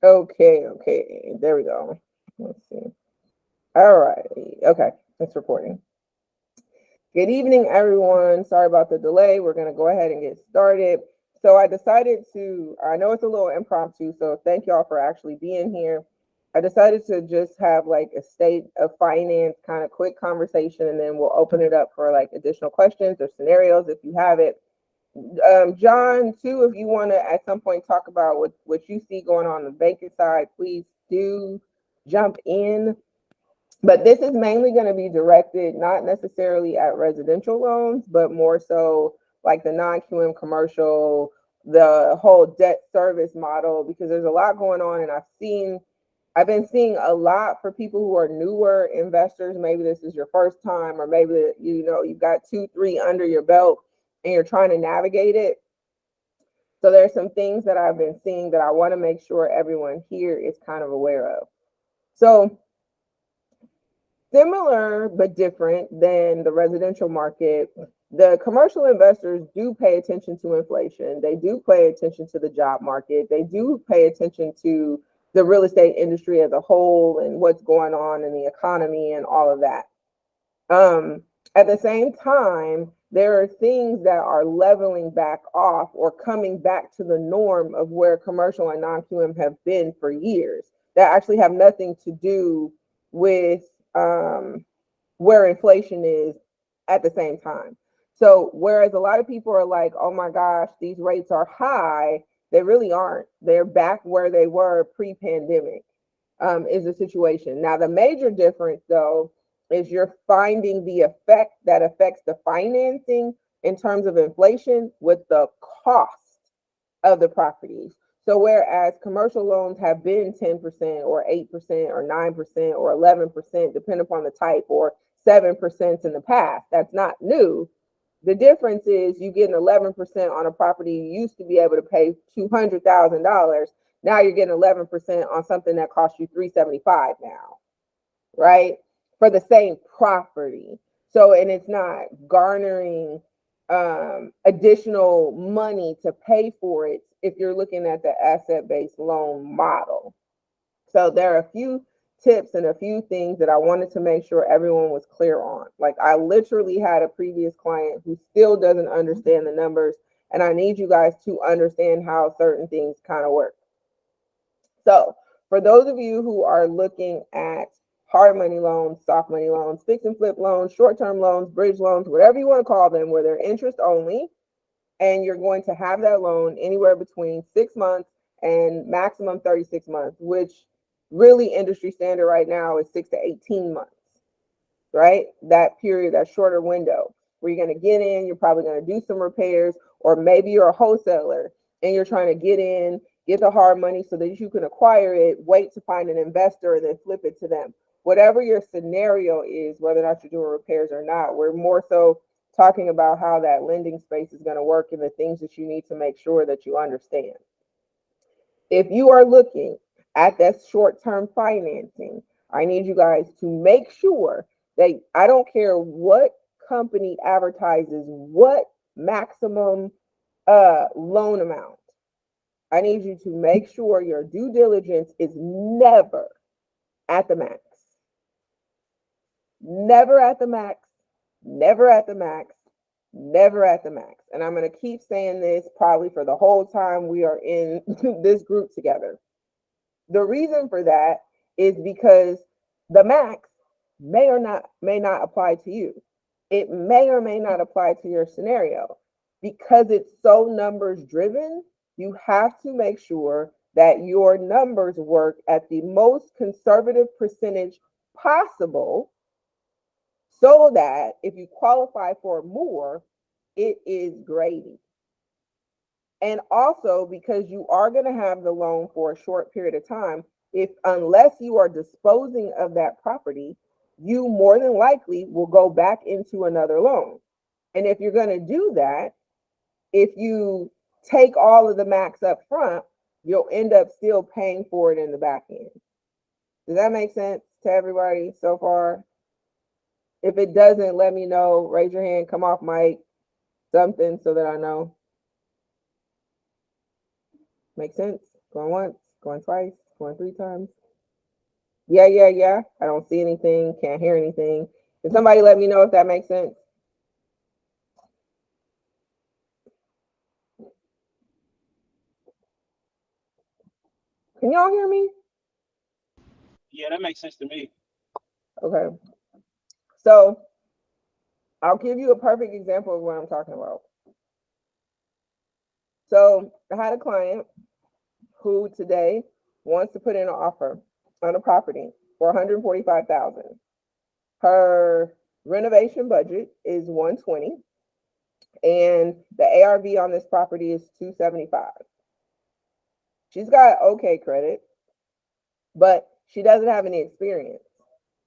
Okay. There we go. Let's see. All right. Okay, it's recording. Good evening, everyone. Sorry about the delay. We're going to go ahead and get started. So I know it's a little impromptu, so thank y'all for actually being here. I decided to just have like a state of finance kind of quick conversation, and then we'll open it up for like additional questions or scenarios if you have it. John, too, if you want to at some point talk about what you see going on the banking side, please do jump in. But this is mainly going to be directed not necessarily at residential loans, but more so like the non-QM commercial, the whole debt service model, because there's a lot going on. And I've been seeing a lot for people who are newer investors. Maybe this is your first time, or maybe you've got 2-3 under your belt and you're trying to navigate it. So there's some things that I've been seeing that I want to make sure everyone here is kind of aware of. So similar but different than the residential market, the commercial investors do pay attention to inflation. They do pay attention to the job market. They do pay attention to the real estate industry as a whole and what's going on in the economy and all of that. At the same time, there are things that are leveling back off or coming back to the norm of where commercial and non-QM have been for years that actually have nothing to do with where inflation is at the same time. So whereas a lot of people are like, oh my gosh, these rates are high, they really aren't. They're back where they were pre-pandemic, is the situation. Now, the major difference, though, is you're finding the effect that affects the financing in terms of inflation with the cost of the properties. So whereas commercial loans have been 10% or 8% or 9% or 11%, depending upon the type, or 7% in the past, that's not new. The difference is you get an 11% on a property you used to be able to pay $200,000. Now you're getting 11% on something that costs you $375 now, right? For the same property. So, and it's not garnering additional money to pay for it if you're looking at the asset-based loan model. So there are a few tips and a few things that I wanted to make sure everyone was clear on. Like, I literally had a previous client who still doesn't understand the numbers, and I need you guys to understand how certain things kind of work. So for those of you who are looking at hard money loans, soft money loans, fix and flip loans, short-term loans, bridge loans, whatever you want to call them, where they're interest only, and you're going to have that loan anywhere between 6 months and maximum 36 months, which really industry standard right now is 6 to 18 months, right? That period, that shorter window where you're going to get in, you're probably going to do some repairs, or maybe you're a wholesaler and you're trying to get in, get the hard money so that you can acquire it, wait to find an investor, and then flip it to them. Whatever your scenario is, whether or not you're doing repairs or not, we're more so talking about how that lending space is going to work and the things that you need to make sure that you understand. If you are looking at that short-term financing, I need you guys to make sure that, I don't care what company advertises what maximum loan amount, I need you to make sure your due diligence is never at the max. Never at the max, never at the max, never at the max. And I'm going to keep saying this probably for the whole time we are in this group together. The reason for that is because the max may not apply to you. It may or may not apply to your scenario. Because it's so numbers driven, you have to make sure that your numbers work at the most conservative percentage possible, so that if you qualify for more, it is gravy. And also because you are going to have the loan for a short period of time, unless you are disposing of that property, you more than likely will go back into another loan. And if you're going to do that, if you take all of the max up front, you'll end up still paying for it in the back end. Does that make sense to everybody so far? If it doesn't, let me know. Raise your hand, come off mic, something so that I know. Make sense? Going once, going twice. 23 times. Yeah. I don't see anything, can't hear anything. Can somebody let me know if that makes sense? Can y'all hear me? Yeah, that makes sense to me. Okay. So I'll give you a perfect example of what I'm talking about. So I had a client who today wants to put in an offer on a property for $145,000. Her renovation budget is $120, and the ARV on this property is $275. She's got okay credit, but she doesn't have any experience.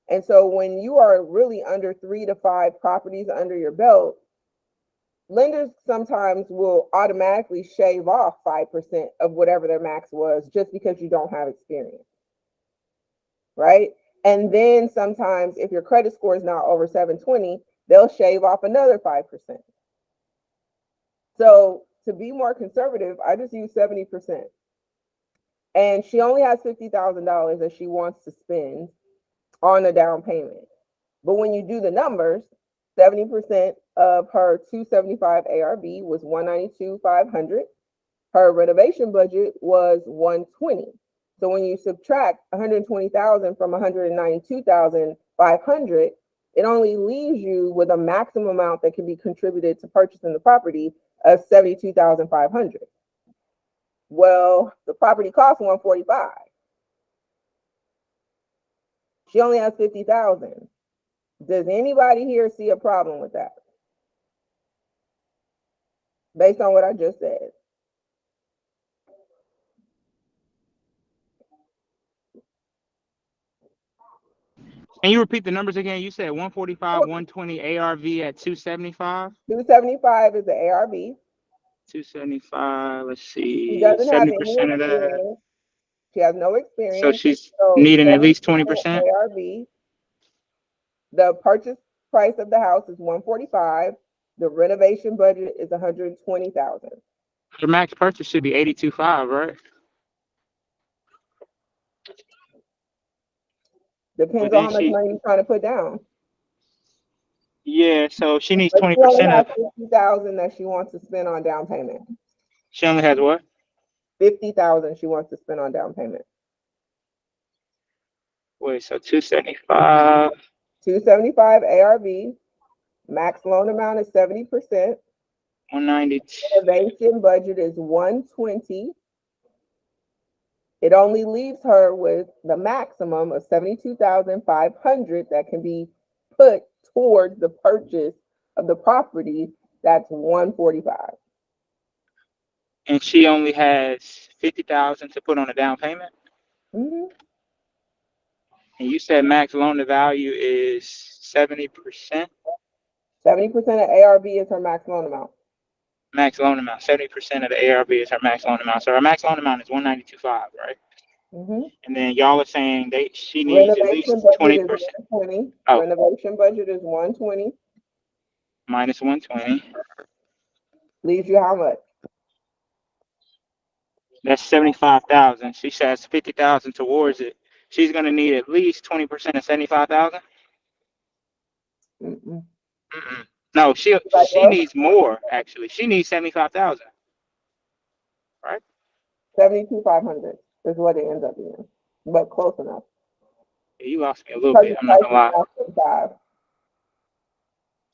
And so when you are really under 3 to 5 properties under your belt, lenders sometimes will automatically shave off 5% of whatever their max was just because you don't have experience, right? And then sometimes if your credit score is not over 720, they'll shave off another 5%. So to be more conservative, I just use 70%. And she only has $50,000 that she wants to spend on a down payment. But when you do the numbers, 70% of her 275 ARV was 192,500. Her renovation budget was 120. So when you subtract 120,000 from 192,500, it only leaves you with a maximum amount that can be contributed to purchasing the property of 72,500. Well, the property costs 145. She only has 50,000. Does anybody here see a problem with that? Based on what I just said. Can you repeat the numbers again? You said 145, 120 ARV at 275. 275 is the ARV. 275. Let's She see. doesn't have any 70% of that. experience. She has no So experience. she's So needing at least 70% 20%. ARV. The purchase price of the house is 145. The renovation budget is 120,000. The max purchase should be 82.5, right? Depends But on then how much she, money you're trying to put down. yeah, so she needs But she only 20% has of, 50,000 that she wants to spend on down payment. she only has what? 50,000 she wants to spend on down payment. Wait, so 275. 275 ARV. Max loan amount is 70%. 192. Renovation budget is 120. It only leaves her with the maximum of 72,500 that can be put towards the purchase of the property. That's 145. And she only has 50,000 to put on a down payment. Mm-hmm. And you said max loan to value is 70%. 70% of ARV is her max loan amount. Max loan amount. 70% of the ARV is her max loan amount. So her max loan amount is 192.5, right? Mm-hmm. And then y'all are saying she needs at least Renovation budget 20%. is 120. Oh, Renovation budget is 120. minus 120. Leaves you how much? That's 75,000. She says 50,000 towards it. She's gonna need at least 20% of 75,000. Mm-mm. No, she Anybody else? needs more actually. She needs 75,000, right? 72,500 is what it ends up being, but close enough. Yeah, you lost me a little bit. Purchase I'm not price gonna is lie. 145.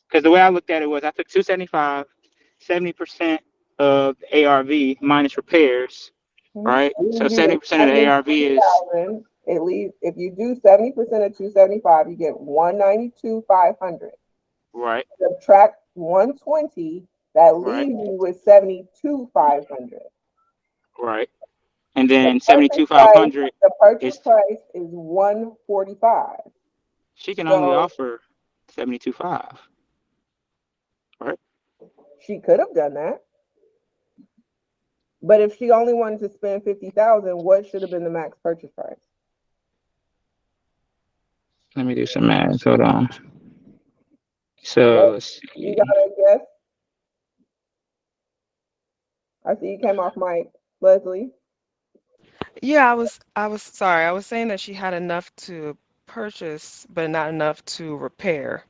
Because the way I looked at it was I took 275, 70% of the ARV minus repairs, right? So 70% of the ARV is 120,000. It leaves, if you do 70% of 275, you get 192,500. right, Subtract 120, that right, leaves you with 72,500. right. And The then purchase 72,500 price is is 145. she can only So offer 72.5, right? she could have done that. But if she only wanted to spend 50,000, what should have been the max purchase price? Let me do some math. Hold on. So let's You see. got a guess? I see you came off mic, Leslie. Yeah, I was sorry. I was saying that she had enough to purchase, but not enough to repair.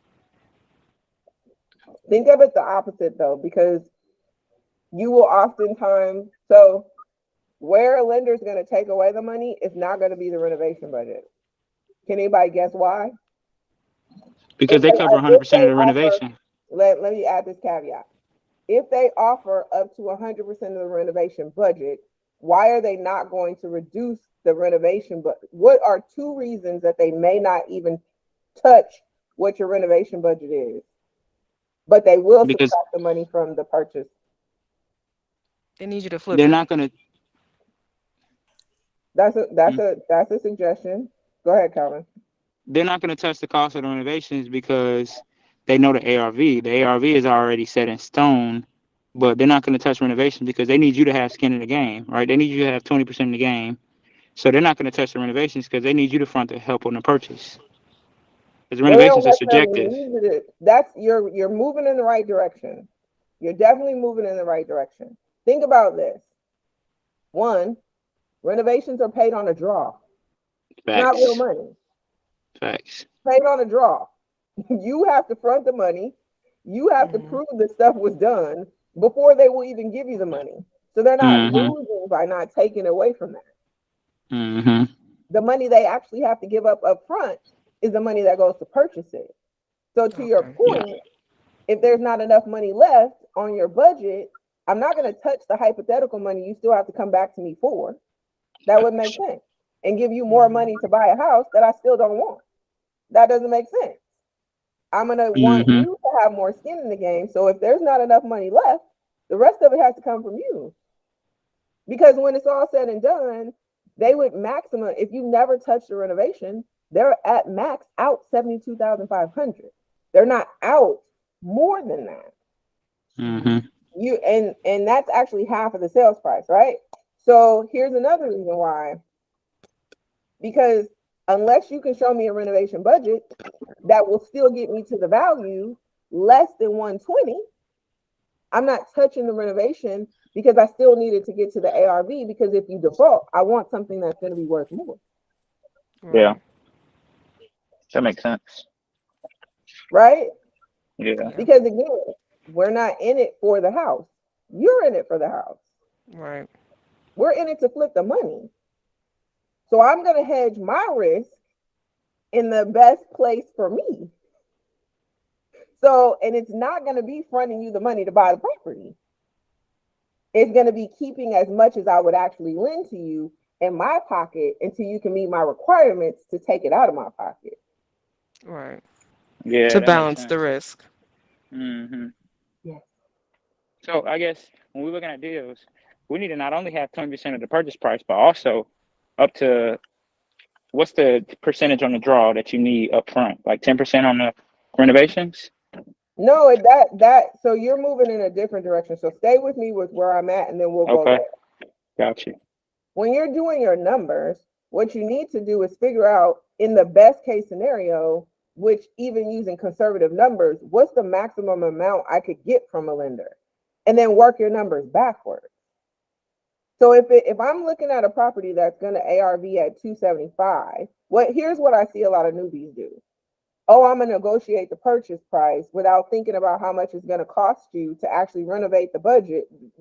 Think of it the opposite though, because you will oftentimes, so where a lender is going to take away the money is not going to be the renovation budget. Can anybody guess why? because they cover If 100% of they the offer, renovation. let me add this caveat. If they offer up to 100% of the renovation budget, why are they not going to reduce the renovation? But what are two reasons that they may not even touch what your renovation budget is, but they will Because subtract the money from the purchase? They need you to flip they're it. not going to That's a suggestion. Go ahead, Calvin. they're not going to touch the cost of the renovations because they know the ARV. The ARV is already set in stone, but they're not going to touch renovations because they need you to have skin in the game, right? They need you to have 20% in the game. So they're not going to touch the renovations because they need you to front the help on the purchase. Because Well, they don't renovations are necessarily subjective. need it. That's you're moving in the right direction. You're definitely moving in the right direction. Think about this. One, renovations are paid on a draw. It's not real Facts. money. Facts. Paid on a draw. You have to front the money. You have to Hmm. prove the stuff was done before they will even give you the money. So they're not Mm-hmm. losing by not taking away from that. Mm-hmm. The money they actually have to give up front is the money that goes to purchase it. So to your Okay. Yeah. point, if there's not enough money left on your budget, I'm not going to touch the hypothetical money you still have to come back to me for. That would make sense. And give you more Hmm. money to buy a house that I still don't want. That doesn't make sense. I'm going to want Mm-hmm. you to have more skin in the game. So if there's not enough money left, the rest of it has to come from you. Because when it's all said and done, they would maximum, if you never touch the renovation, they're at max out 72,500. They're not out more than that. Mm-hmm. You and that's actually half of the sales price, right? So here's another reason why. Because unless you can show me a renovation budget that will still get me to the value less than 120, I'm not touching the renovation because I still needed to get to the ARV, because if you default, I want something that's going to be worth more, Yeah, Right. that makes sense. right? Yeah. Yeah. Because again, we're not in it for the house. You're in it for the house. Right. We're in it to flip the money. So I'm going to hedge my risk in the best place for me. So, and it's not going to be fronting you the money to buy the property. It's going to be keeping as much as I would actually lend to you in my pocket until you can meet my requirements to take it out of my pocket. Right. Yeah, To that makes balance the sense. risk. Mm-hmm. Yes. So I guess when we're looking at deals, we need to not only have 20% of the purchase price, but also up to what's the percentage on the draw that you need up front? Like 10% on the renovations? No, that so you're moving in a different direction. So stay with me with where I'm at and then we'll go Okay, there. got you. When you're doing your numbers, what you need to do is figure out in the best case scenario, which even using conservative numbers, what's the maximum amount I could get from a lender? And then work your numbers backwards. So if I'm looking at a property that's going to ARV at 275, here's what I see a lot of newbies do. Oh, I'm going to negotiate the purchase price without thinking about how much it's going to cost you to actually renovate the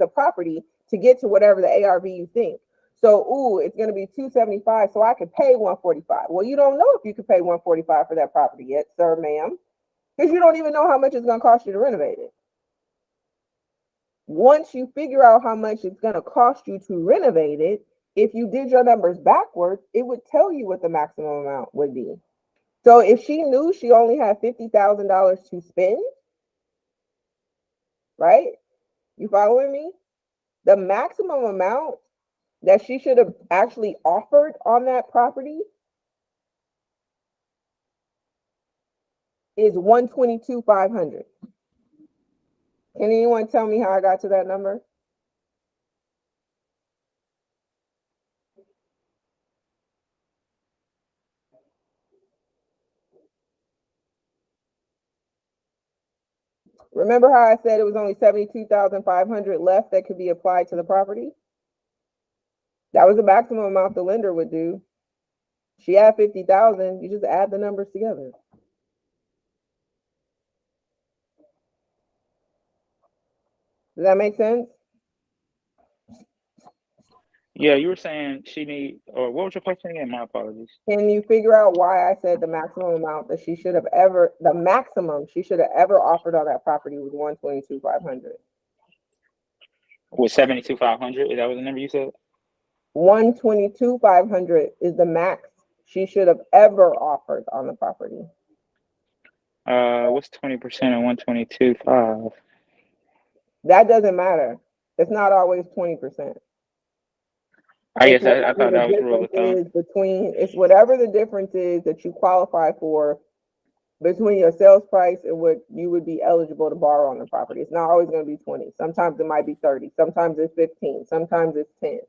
property to get to whatever the ARV you think. So, ooh, it's going to be 275, so I could pay 145. Well, you don't know if you could pay 145 for that property yet, sir, ma'am, because you don't even know how much it's going to cost you to renovate it. Once you figure out how much it's going to cost you to renovate it, if you did your numbers backwards, it would tell you what the maximum amount would be. So if she knew she only had $50,000 to spend, right? You following me? The maximum amount that she should have actually offered on that property is 122,500. Can anyone tell me how I got to that number? Remember how I said it was only 72,500 left that could be applied to the property? That was the maximum amount the lender would do. She had 50,000. You just add the numbers together. Does that make sense? Yeah, you were saying she need, or what was your question again? My apologies. Can you figure out why I said the maximum amount that she should have ever, the maximum she should have ever offered on that property was 122,500. Was 72,500? Is that what the number you said? 122,500 is the max she should have ever offered on the property. What's 20% of 122.5? That doesn't matter. It's not always 20%. I It's guess I whatever thought the that was the rule difference of thumb. is between, it's whatever the difference is that you qualify for between your sales price and what you would be eligible to borrow on the property. It's not always going to be 20. Sometimes it might be 30. Sometimes it's 15. Sometimes it's 10.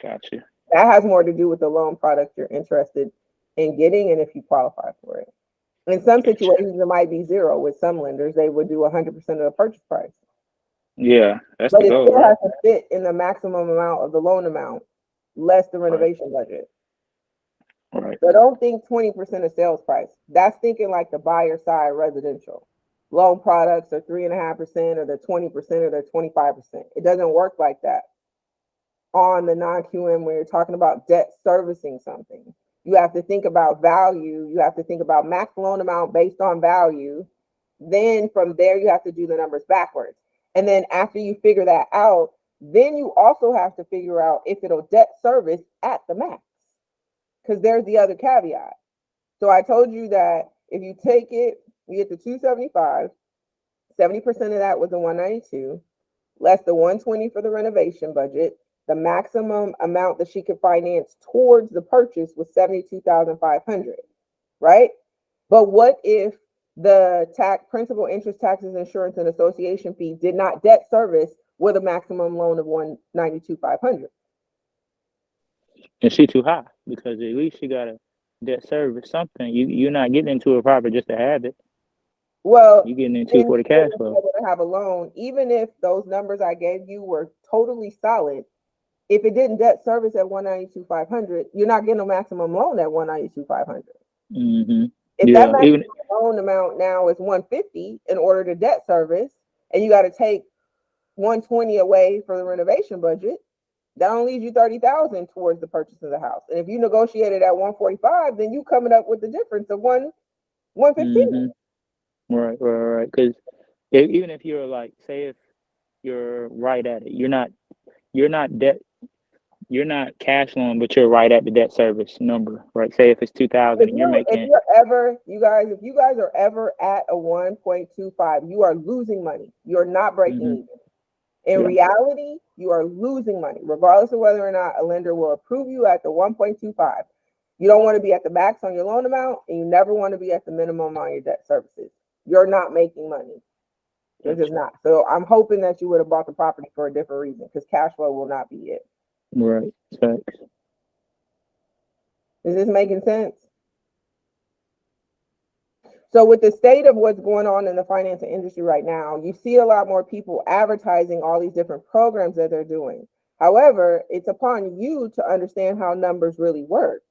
Gotcha. That has more to do with the loan product you're interested in getting and if you qualify for it. In some situations, it might be zero. With some lenders, they would do 100% of the purchase price. Yeah, that's But the it goal, still right? has to fit in the maximum amount of the loan amount, less the renovation budget. Right. So don't think 20% of sales price. That's thinking like the buyer side residential. Loan products are 3.5% or they're 20% or they're 25%. It doesn't work like that on the non-QM when you're talking about debt servicing something. You have to think about value. You have to think about max loan amount based on value. Then from there, you have to do the numbers backwards. And then after you figure that out, then you also have to figure out if it'll debt service at the max. Because there's the other caveat. So I told you that if you take it, you get the 275, 70% of that was the 192, less the 120 for the renovation budget. The maximum amount that she could finance towards the purchase was 72,500, right? But what if the tax, principal, interest, taxes, insurance, and association fee did not debt service with a maximum loan of 192,500? And she too high because at least she got a debt service something. You're not getting into a property just to have it. Well, you're getting into it for the cash flow. To have a loan, even if those numbers I gave you were totally solid, if it didn't debt service at 192,500, you're not getting a maximum loan at 192,500. Mm-hmm. If that maximum loan amount now is 150 in order to debt service, and you got to take 120 away for the renovation budget, that only leaves you 30,000 towards the purchase of the house. And if you negotiated at 145, then you coming up with the difference of 115. Mm-hmm. Right. Because even if you're like, say, if you're right at it, you're not cash loan, but you're right at the debt service number, right? Say if it's 2,000 and you're making. If you guys are ever at a 1.25, you are losing money. You're not breaking even. In reality, you are losing money, regardless of whether or not a lender will approve you at the 1.25. You don't want to be at the max on your loan amount, and you never want to be at the minimum on your debt services. You're not making money. You're just not. So I'm hoping that you would have bought the property for a different reason, because cash flow will not be it. Right. Thanks. Is this making sense? So with the state of what's going on in the financing industry right now, you see a lot more people advertising all these different programs that they're doing. However, it's upon you to understand how numbers really work.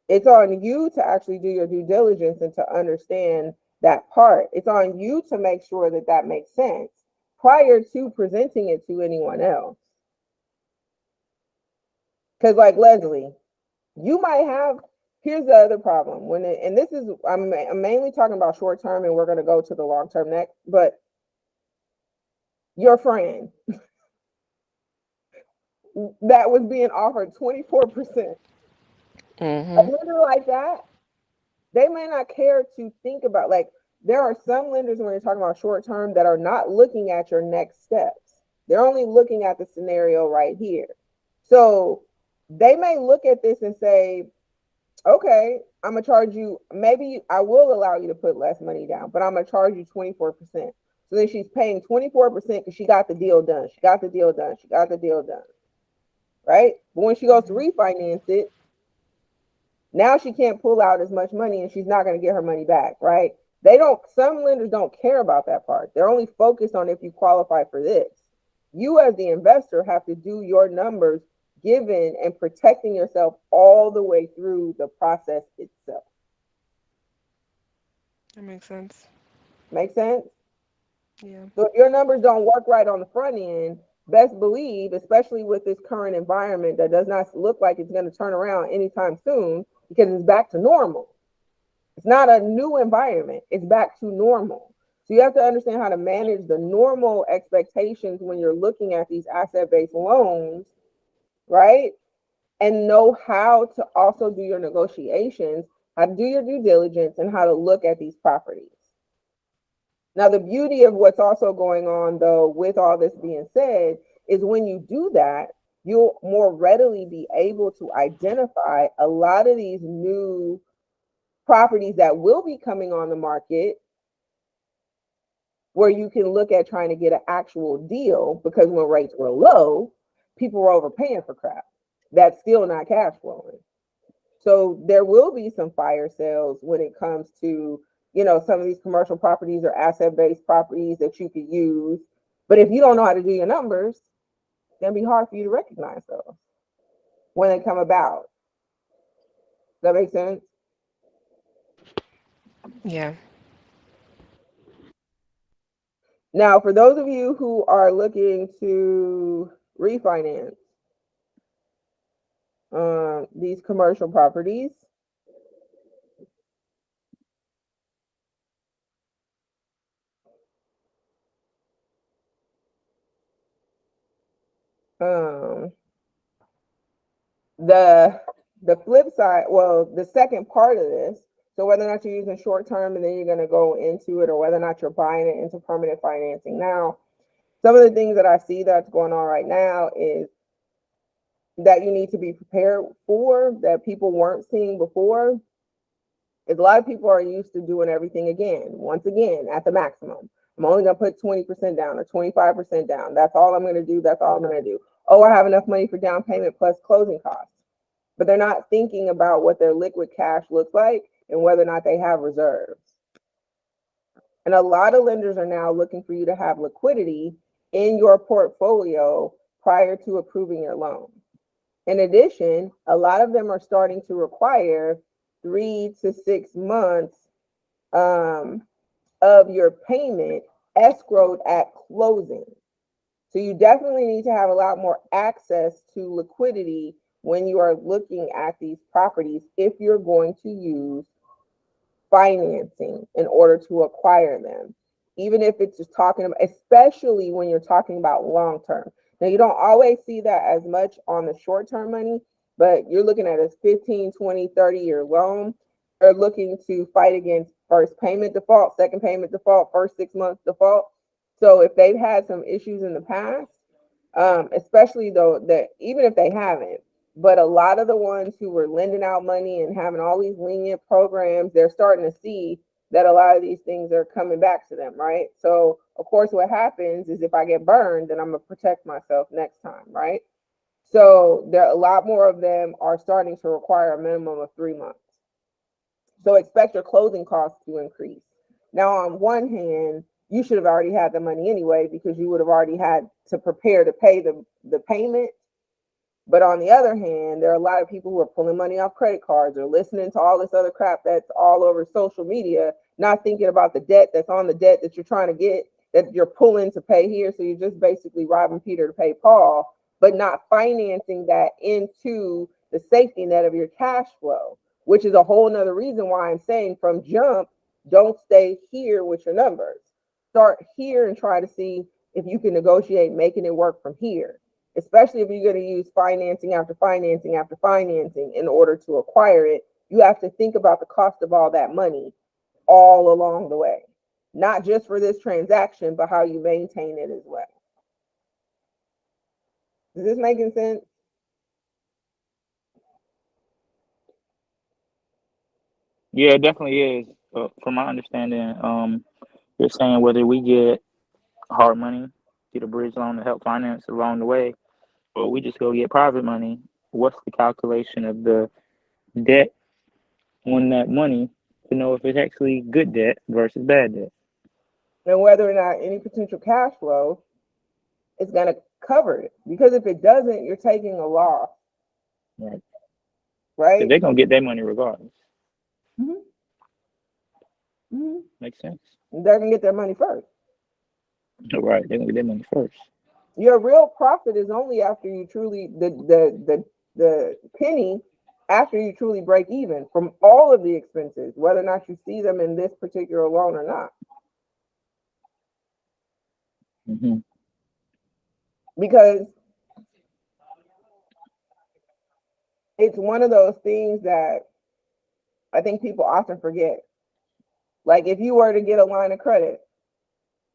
It's on you to actually do your due diligence and to understand that part. It's on you to make sure that that makes sense prior to presenting it to anyone else. Because like Leslie, you might have, here's the other problem. I'm mainly talking about short term, and we're going to go to the long term next, but your friend that was being offered 24%. A lender like that, they may not care to think about, like, there are some lenders when you're talking about short term that are not looking at your next steps. They're only looking at the scenario right here. So they may look at this and say, okay, I'm gonna charge you, maybe I will allow you to put less money down, but I'm gonna charge you 24%. So then she's paying 24% because she got the deal done. She got the deal done. Right? But when she goes to refinance it, now she can't pull out as much money and she's not gonna get her money back, right? Some lenders don't care about that part. They're only focused on if you qualify for this. You as the investor have to do your numbers given and protecting yourself all the way through the process itself. That makes sense. Make sense? Yeah. So if your numbers don't work right on the front end, best believe, especially with this current environment that does not look like it's going to turn around anytime soon because it's back to normal. It's not a new environment, it's back to normal. So you have to understand how to manage the normal expectations when you're looking at these asset-based loans, right? And know how to also do your negotiations, how to do your due diligence, and how to look at these properties. Now, the beauty of what's also going on, though, with all this being said, is when you do that, you'll more readily be able to identify a lot of these new properties that will be coming on the market where you can look at trying to get an actual deal, because when rates were low, people were overpaying for crap that's still not cash flowing. So there will be some fire sales when it comes to, you know, some of these commercial properties or asset-based properties that you could use. But if you don't know how to do your numbers, it's gonna be hard for you to recognize those when they come about. Does that make sense? Yeah. Now, for those of you who are looking to refinance these commercial properties, um, the flip side, well, the second part of this, so whether or not you're using short term and then you're going to go into it, or whether or not you're buying it into permanent financing. Now, some of the things that I see that's going on right now is that you need to be prepared for, that people weren't seeing before, is a lot of people are used to doing everything again, once again, at the maximum. I'm only going to put 20% down or 25% down. That's all I'm going to do. That's all I'm going to do. Oh, I have enough money for down payment plus closing costs. But they're not thinking about what their liquid cash looks like and whether or not they have reserves. And a lot of lenders are now looking for you to have liquidity in your portfolio prior to approving your loan. In addition, a lot of them are starting to require 3 to 6 months of your payment escrowed at closing. So you definitely need to have a lot more access to liquidity when you are looking at these properties if you're going to use financing in order to acquire them. Even if it's just talking about, especially when you're talking about long term. Now, you don't always see that as much on the short term money, but you're looking at a 15, 20, 30-year loan. They're looking to fight against first payment default, second payment default, first 6 months default. So if they've had some issues in the past, especially though that even if they haven't, but a lot of the ones who were lending out money and having all these lenient programs, they're starting to see that a lot of these things are coming back to them, right? So of course what happens is if I get burned, then I'm gonna protect myself next time, right? So there a lot more of them are starting to require a minimum of 3 months. So expect your closing costs to increase. Now, on one hand, you should have already had the money anyway because you would have already had to prepare to pay the payment. But on the other hand, there are a lot of people who are pulling money off credit cards or listening to all this other crap that's all over social media, not thinking about the debt that's on the debt that you're trying to get, that you're pulling to pay here. So you're just basically robbing Peter to pay Paul, but not financing that into the safety net of your cash flow, which is a whole nother reason why I'm saying from jump, don't stay here with your numbers. Start here and try to see if you can negotiate making it work from here, especially if you're going to use financing after financing after financing in order to acquire it. You have to think about the cost of all that money all along the way, not just for this transaction, but how you maintain it as well. Is this making sense? Yeah, it definitely is. From my understanding, you're saying whether we get hard money, get a bridge loan to help finance along the way, or we just go get private money. What's the calculation of the debt on that money to know if it's actually good debt versus bad debt? And whether or not any potential cash flow it's going to cover it. Because if it doesn't, you're taking a loss. Right. Right? They're gonna get their money regardless. Mm-hmm. Mm-hmm. Makes sense. They're going to get their money first. Right. They're gonna get their money first. Your real profit is only after you truly the penny after you truly break even from all of the expenses, whether or not you see them in this particular loan or not. Mm-hmm. Because it's one of those things that I think people often forget. Like if you were to get a line of credit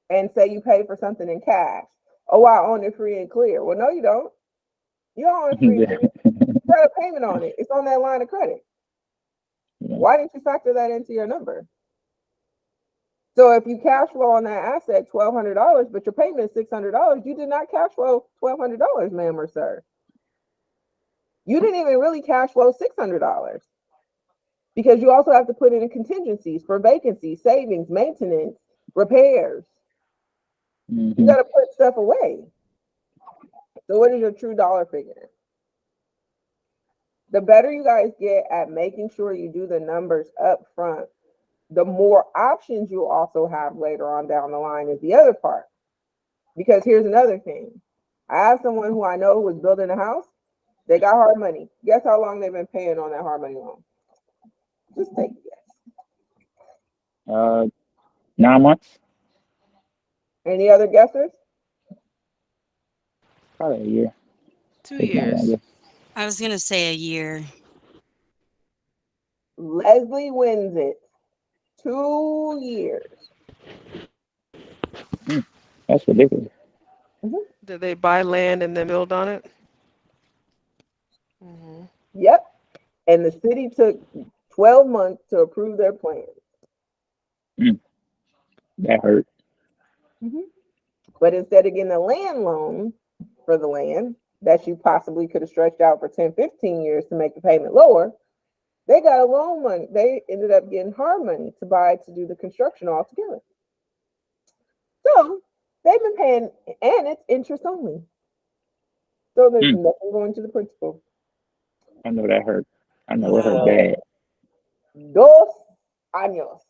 and say you pay for something in cash, oh, I own it free and clear. Well, no, you don't. You don't own it free and clear. You got a payment on it. It's on that line of credit. Yeah. Why didn't you factor that into your number? So if you cash flow on that asset $1,200, but your payment is $600, you did not cash flow $1,200, ma'am or sir. You didn't even really cash flow $600 because you also have to put in contingencies for vacancies, savings, maintenance, repairs. Mm-hmm. You got to put stuff away. So what is your true dollar figure? The better you guys get at making sure you do the numbers up front, the more options you also have later on down the line is the other part. Because here's another thing. I have someone who I know who was building a house. They got hard money. Guess how long they've been paying on that hard money loan? Just take a guess. 9 months. Any other guessers? Probably a year. 2 If not years. longer. I was gonna say a year. Leslie wins it. 2 years. That's ridiculous. Did they buy land and then build on it? Mm-hmm. Yep. And the city took 12 months to approve their plan. That hurt. But instead of getting a land loan for the land that you possibly could have stretched out for 10, 15 years to make the payment lower, they got a loan money. They ended up getting hard money to buy to do the construction altogether. So they've been paying, and it's interest only. So there's nothing going to the principal. I know that hurt. I know it hurt bad. 2 años.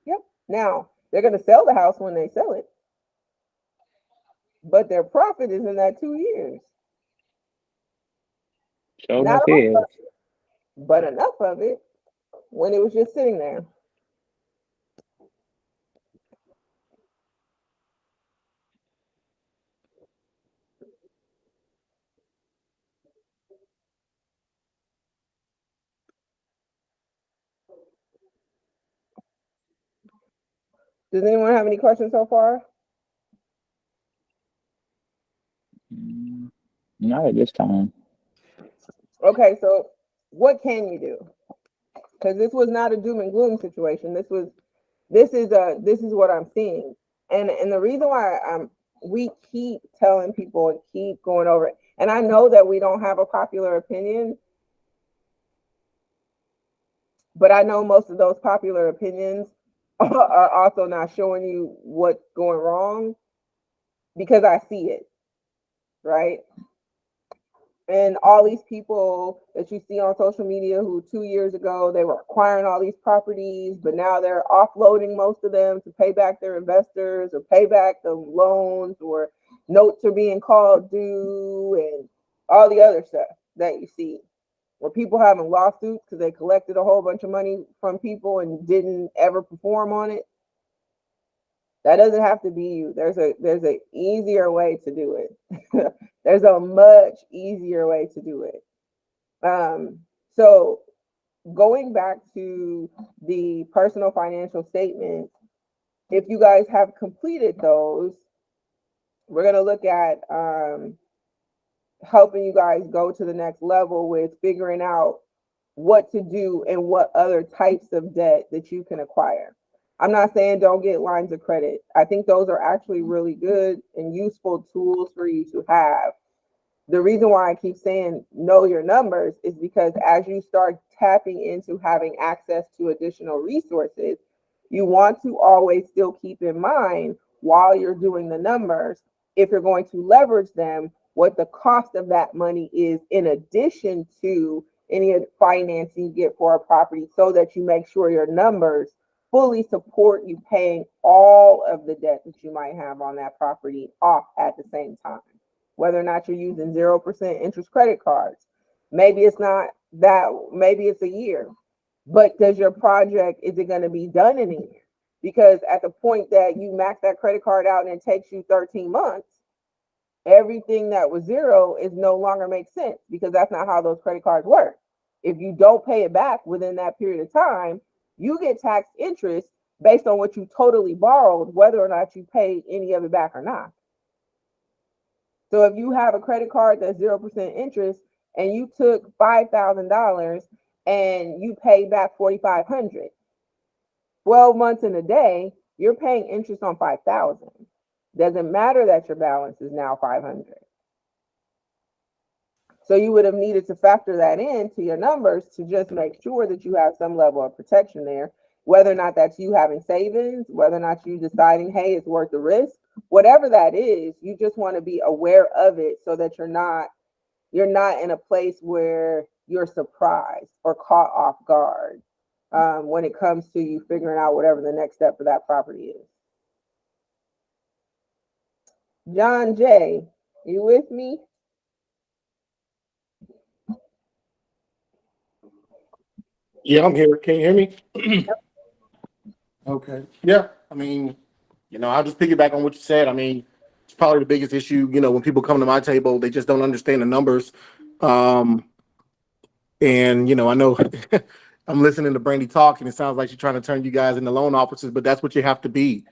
Yep. Now they're going to sell the house when they sell it, but their profit is in that 2 years. So Not enough all is. of it, but enough of it when it was just sitting there. Does anyone have any questions so far? Not at this time. Okay, so what can you do? Because this was not a doom and gloom situation. This is what I'm seeing. And the reason why we keep telling people and keep going over it, and I know that we don't have a popular opinion, but I know most of those popular opinions are also not showing you what's going wrong because I see it, right? And all these people that you see on social media who 2 years ago, they were acquiring all these properties, but now they're offloading most of them to pay back their investors or pay back the loans, or notes are being called due, and all the other stuff that you see. Where people having lawsuits because they collected a whole bunch of money from people and didn't ever perform on it. That doesn't have to be you. There's a easier way to do it. There's a much easier way to do it. So going back to the personal financial statements, if you guys have completed those, we're going to look at helping you guys go to the next level with figuring out what to do and what other types of debt that you can acquire. I'm not saying don't get lines of credit. I think those are actually really good and useful tools for you to have. The reason why I keep saying know your numbers is because as you start tapping into having access to additional resources, you want to always still keep in mind while you're doing the numbers, if you're going to leverage them, what the cost of that money is in addition to any financing you get for a property, so that you make sure your numbers fully support you paying all of the debt that you might have on that property off at the same time. Whether or not you're using 0% interest credit cards, maybe it's not that, maybe it's a year, but does your project, is it going to be done in a year? Because at the point that you max that credit card out and it takes you 13 months, everything that was zero is no longer makes sense, because that's not how those credit cards work. If you don't pay it back within that period of time, you get taxed interest based on what you totally borrowed, whether or not you paid any of it back or not. So if you have a credit card that's 0% interest and you took $5,000 and you paid back $4,500, 12 months in a day, you're paying interest on $5,000. Doesn't matter that your balance is now $500. So you would have needed to factor that into your numbers to just make sure that you have some level of protection there, whether or not that's you having savings, whether or not you deciding, hey, it's worth the risk. Whatever that is, you just want to be aware of it so that you're not in a place where you're surprised or caught off guard when it comes to you figuring out whatever the next step for that property is. John J., you with me? Yeah, I'm here. Can you hear me? Okay. Yeah. I mean, I'll just piggyback on what you said. I mean, it's probably the biggest issue, when people come to my table, they just don't understand the numbers. And, I know I'm listening to Brandy talk, and it sounds like she's trying to turn you guys into loan officers, but that's what you have to be.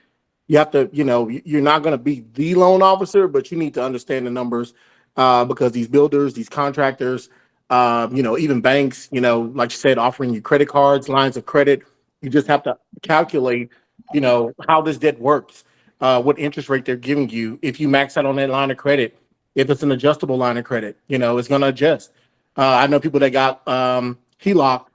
You have to, you're not going to be the loan officer, but you need to understand the numbers because these builders, these contractors, even banks, like you said, offering you credit cards, lines of credit, you just have to calculate, how this debt works, what interest rate they're giving you. If you max out on that line of credit, if it's an adjustable line of credit, it's going to adjust. I know people that got HELOC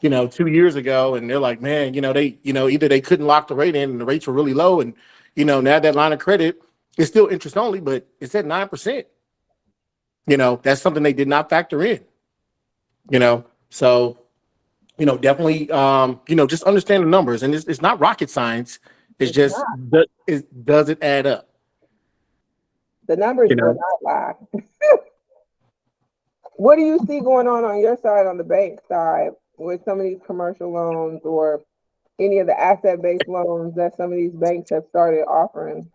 2 years ago, and they're like, man, they, either they couldn't lock the rate in and the rates were really low. And, now that line of credit is still interest only, but it's at 9%. That's something they did not factor in, so, definitely, just understand the numbers, and it's not rocket science. It's just, does it add up? The numbers will not lie. What do you see going on your side, on the bank side, with some of these commercial loans or any of the asset-based loans that some of these banks have started offering?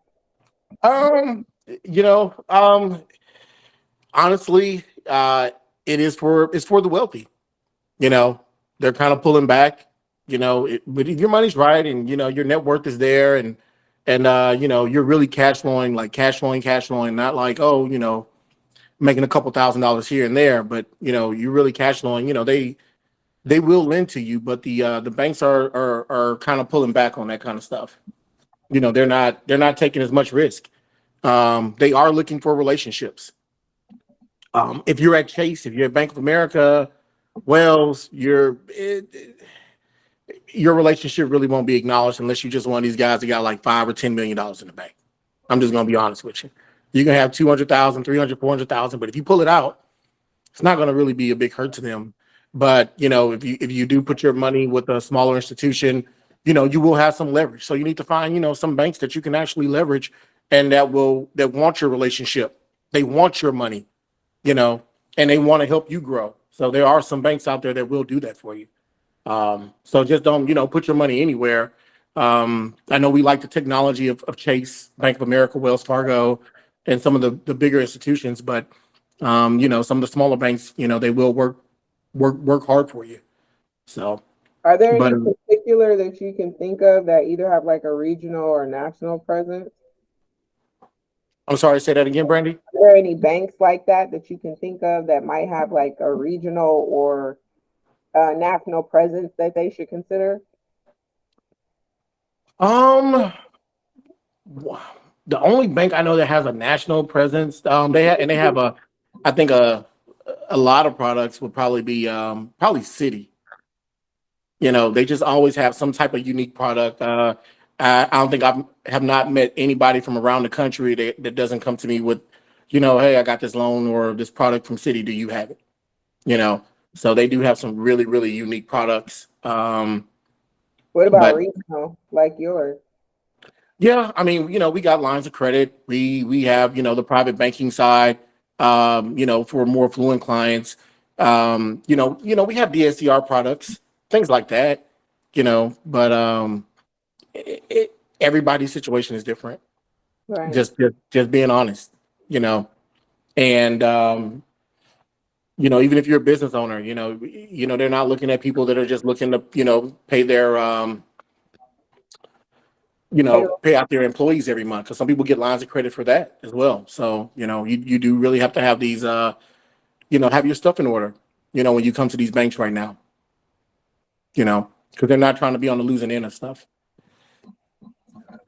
Honestly, it's for the wealthy. They're kind of pulling back. But if your money's right, and your net worth is there, and you're really cash flowing, not like, oh, making a couple $1,000s here and there, but you're really cash flowing. They will lend to you, but the banks are kind of pulling back on that kind of stuff. They're not taking as much risk. They are looking for relationships. If you're at Chase, if you're at Bank of America, Wells, your relationship really won't be acknowledged unless you're just one of these guys that got like $5 or $10 million in the bank. I'm just gonna be honest with you. You can have 200,000, 300, 400,000, but if you pull it out, it's not gonna really be a big hurt to them. But if you do put your money with a smaller institution, you will have some leverage. So you need to find some banks that you can actually leverage, and that want your relationship. They want your money, and they want to help you grow. So there are some banks out there that will do that for you. So just don't put your money anywhere. I know we like the technology of Chase, Bank of America, Wells Fargo, and some of the bigger institutions, but some of the smaller banks, they will work hard for you. So are there any particular that you can think of that either have like a regional or national presence? I'm sorry, say that again, Brandy. Are there any banks like that you can think of that might have like a regional or national presence that they should consider? The only bank I know that has a national presence, they have a I think a lot of products would probably be probably City. They just always have some type of unique product. I don't think have not met anybody from around the country that doesn't come to me with, hey, I got this loan or this product from City. Do you have it? So they do have some really, really unique products. What about But regional, like yours? yeah, I mean, we got lines of credit. We have, the private banking side, for more affluent clients. We have DSCR products, things like that, but everybody's situation is different. Right. Just being honest, and even if you're a business owner, they're not looking at people that are just looking to, pay their Payroll. pay out their employees every month. Because some people get lines of credit for that as well. So, you do really have to have these, have your stuff in order, when you come to these banks right now, because they're not trying to be on the losing end of stuff.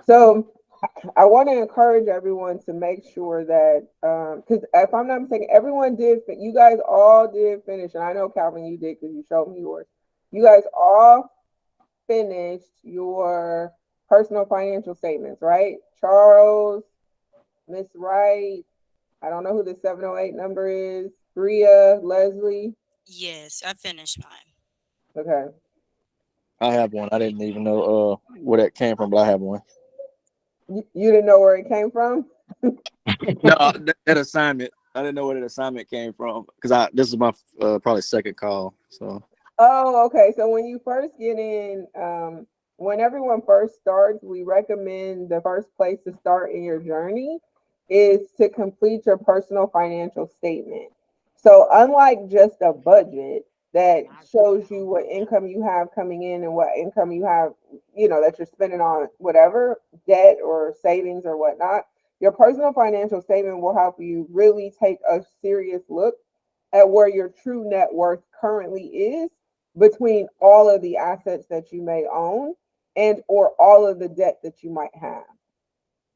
So I want to encourage everyone to make sure that, because if I'm not mistaken, everyone did, you guys all did finish, and I know Calvin, you did because you showed me yours. You guys all finished your personal financial statements, right? Charles, Miss Wright, I don't know who the 708 number is, Bria, Leslie. Yes, I finished mine. Okay. I have one. I didn't even know where that came from, but I have one. You didn't know where it came from? No, that assignment. I didn't know where that assignment came from because this is my probably second call. So. Oh, okay. So when you first get in, when everyone first starts, we recommend the first place to start in your journey is to complete your personal financial statement. So unlike just a budget that shows you what income you have coming in and what income you have, that you're spending on whatever debt or savings or whatnot, your personal financial statement will help you really take a serious look at where your true net worth currently is between all of the assets that you may own and or all of the debt that you might have,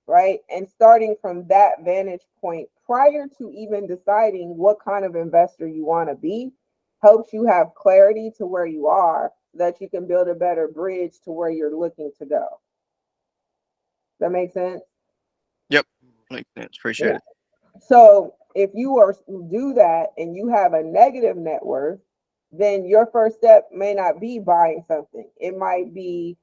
right? And starting from that vantage point prior to even deciding what kind of investor you want to be helps you have clarity to where you are so that you can build a better bridge to where you're looking to go. That makes sense? Yep, makes sense. Appreciate it. So if you do that and you have a negative net worth, then your first step may not be buying something. It might be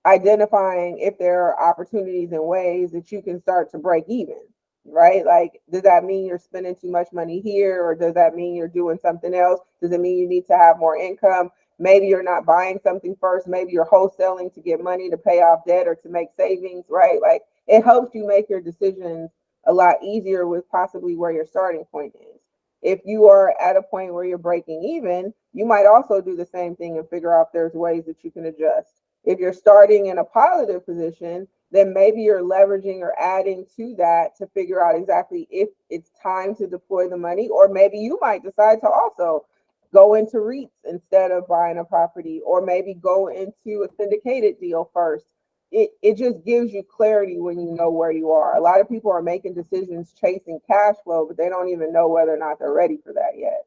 identifying if there are opportunities and ways that you can start to break even, right? Like, does that mean you're spending too much money here, or does that mean you're doing something else? Does it mean you need to have more income? Maybe you're not buying something first. Maybe you're wholesaling to get money to pay off debt or to make savings, right? Like, it helps you make your decisions a lot easier with possibly where your starting point is. If you are at a point where you're breaking even, you might also do the same thing and figure out if there's ways that you can adjust. If you're starting in a positive position, then maybe you're leveraging or adding to that to figure out exactly if it's time to deploy the money, or maybe you might decide to also go into REITs instead of buying a property, or maybe go into a syndicated deal first. It just gives you clarity when you know where you are. A lot of people are making decisions chasing cash flow, but they don't even know whether or not they're ready for that yet.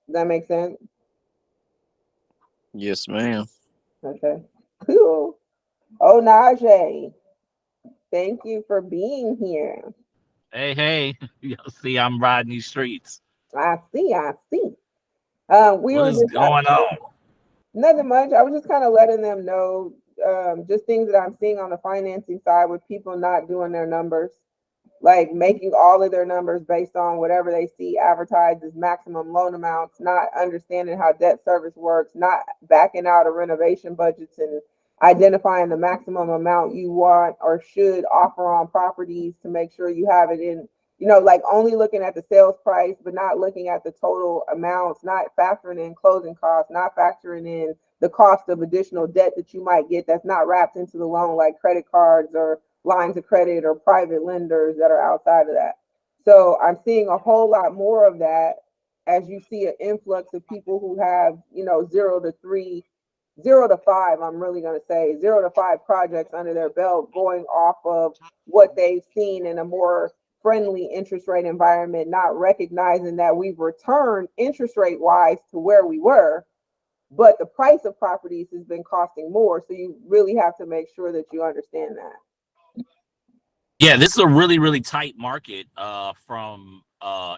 Does that make sense? Yes, ma'am. Okay, cool. Oh, Najee, thank you for being here. Hey, y'all see I'm riding these streets. I see. We What were is just going on? nothing much. I was just kind of letting them know just things that I'm seeing on the financing side with people not doing their numbers, like making all of their numbers based on whatever they see advertised as maximum loan amounts, not understanding how debt service works, not backing out of renovation budgets and identifying the maximum amount you want or should offer on properties to make sure you have it in, like only looking at the sales price, but not looking at the total amounts, not factoring in closing costs, not factoring in the cost of additional debt that you might get that's not wrapped into the loan, like credit cards or lines of credit or private lenders that are outside of that. So I'm seeing a whole lot more of that as you see an influx of people who have, 0 to 5, I'm really going to say 0 to 5 projects under their belt, going off of what they've seen in a more friendly interest rate environment, not recognizing that we've returned interest rate wise to where we were, but the price of properties has been costing more. So you really have to make sure that you understand that. Yeah, this is a really, really tight market from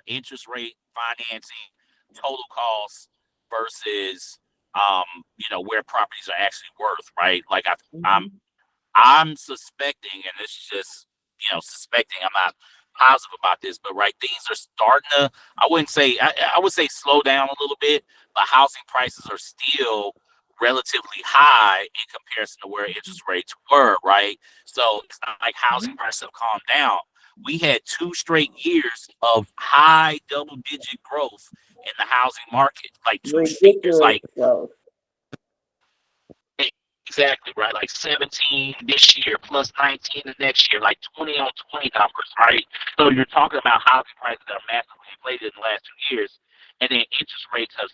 interest rate financing, total costs versus where properties are actually worth, right? Like I'm suspecting, and this is just suspecting. I'm not positive about this, but right, things are starting to. I wouldn't say. I would say slow down a little bit, but housing prices are still relatively high in comparison to where interest rates were. Right, so it's not like housing prices have calmed down. We had 2 straight years of high double-digit growth in the housing market, like 2 straight years, Ridiculous like growth. exactly right, like 17 this year plus 19 the next year, like 20 on 20 numbers, right? So you're talking about housing prices that are massively inflated in the last 2 years, and then interest rates have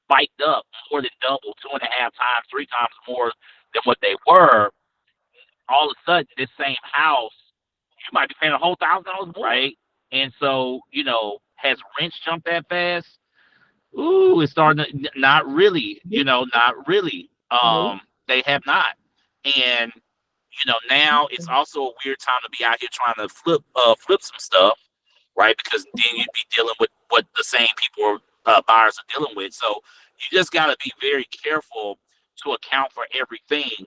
spiked up more than double, 2.5 times, 3 times more than what they were. All of a sudden, this same house, you might be paying a whole $1,000 more, right? And so, has rents jumped that fast? Ooh, it's starting to not really, not really. They have not. And now it's also a weird time to be out here trying to flip some stuff, right? Because then you'd be dealing with what the same people buyers are dealing with. So you just got to be very careful to account for everything.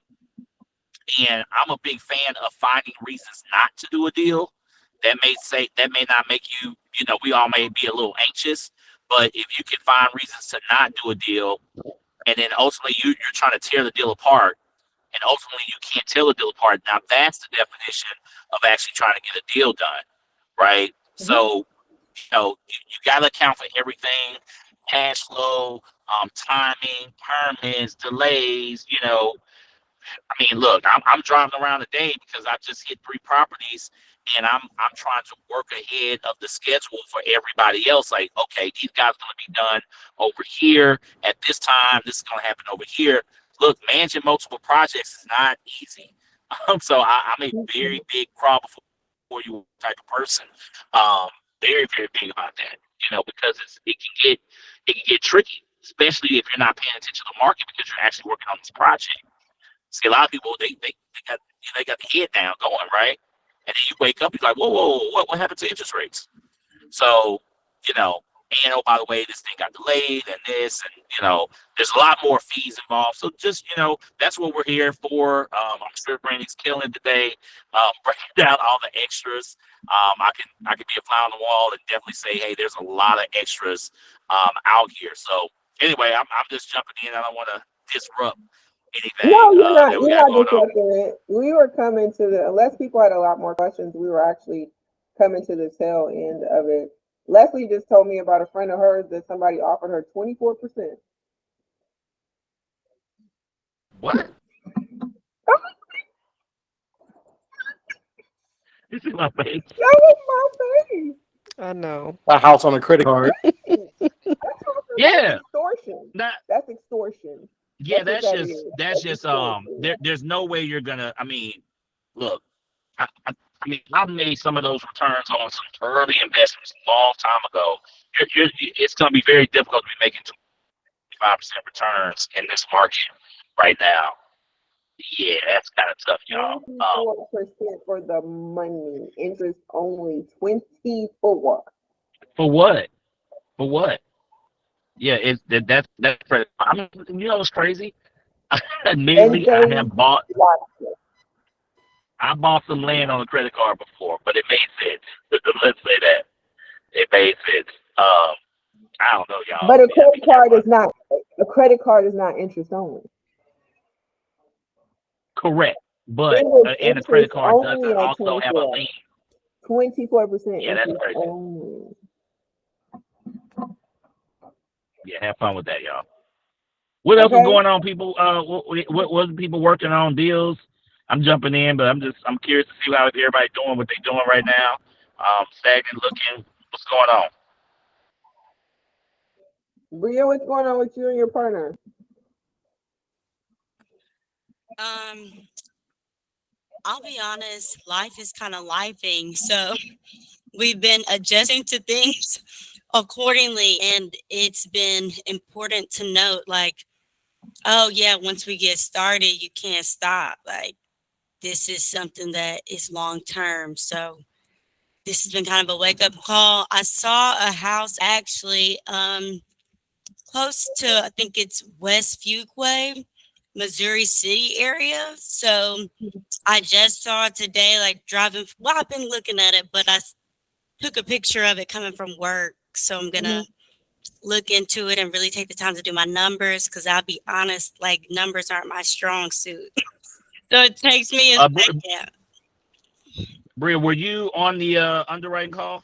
And I'm a big fan of finding reasons not to do a deal. That may not make you, we all may be a little anxious, but if you can find reasons to not do a deal, and then ultimately you're trying to tear the deal apart, and ultimately you can't tear the deal apart. Now that's the definition of actually trying to get a deal done, right? So, you got to account for everything: cash flow, timing, permits, delays. I mean, look, I'm driving around today because I just hit 3 properties, and I'm trying to work ahead of the schedule for everybody else. Like, okay, these guys are going to be done over here at this time. This is going to happen over here. Look, managing multiple projects is not easy. So I'm a very big problem for you type of person. Very, very big about that. Because it can get tricky, especially if you're not paying attention to the market because you're actually working on this project. See, a lot of people they got the head down going, right? And then you wake up, you're like, whoa, what happened to interest rates? So, and oh, by the way, this thing got delayed and this, and there's a lot more fees involved. So just, that's what we're here for. I'm sure Brandy's killing today, breaking down all the extras. I can be a fly on the wall and definitely say, hey, there's a lot of extras out here. So anyway, I'm just jumping in. I don't want to disrupt anything No, you're not. that we You're got not going on. disrupting it. We were coming to unless people had a lot more questions, we were actually coming to the tail end of it. Leslie just told me about a friend of hers that somebody offered her 24%. What? This is my face. That was my face. I know. A house on a credit card. Yeah. That's extortion. That's extortion. Yeah, that's just there's no way you're gonna. I mean, look, I mean, I've made some of those returns on some early investments a long time ago. It's gonna be very difficult to be making 25% returns in this market right now. Yeah, that's kind of tough, y'all. 24% for the money, interest only 24. For what? For what? Yeah, that's credit. I mean, what's crazy? Admittedly, I bought some land on a credit card before, but it made sense. Let's say that it made sense. I don't know, y'all. But a credit card is not interest only. Correct, but and a credit card doesn't also have a lien. 24% Yeah, that's interest crazy. only. Yeah, have fun with that, y'all. What else is going on, people? What people working on deals? I'm jumping in, but I'm curious to see how everybody's doing, what they're doing right now. Stagnant looking. What's going on? Bria, what's going on with you and your partner? I'll be honest, life is kind of lifing. So we've been adjusting to things accordingly, and it's been important to note, like, oh yeah, once we get started, you can't stop. Like, this is something that is long term. So this has been kind of a wake up call. I saw a house actually close to, I think it's West Fuquay, Missouri City area. So I just saw it today, like driving. Well, I've been looking at it, but I took a picture of it coming from work. So I'm gonna look into it and really take the time to do my numbers, because I'll be honest, like, numbers aren't my strong suit. So it takes me a second. Bria, were you on the underwriting call?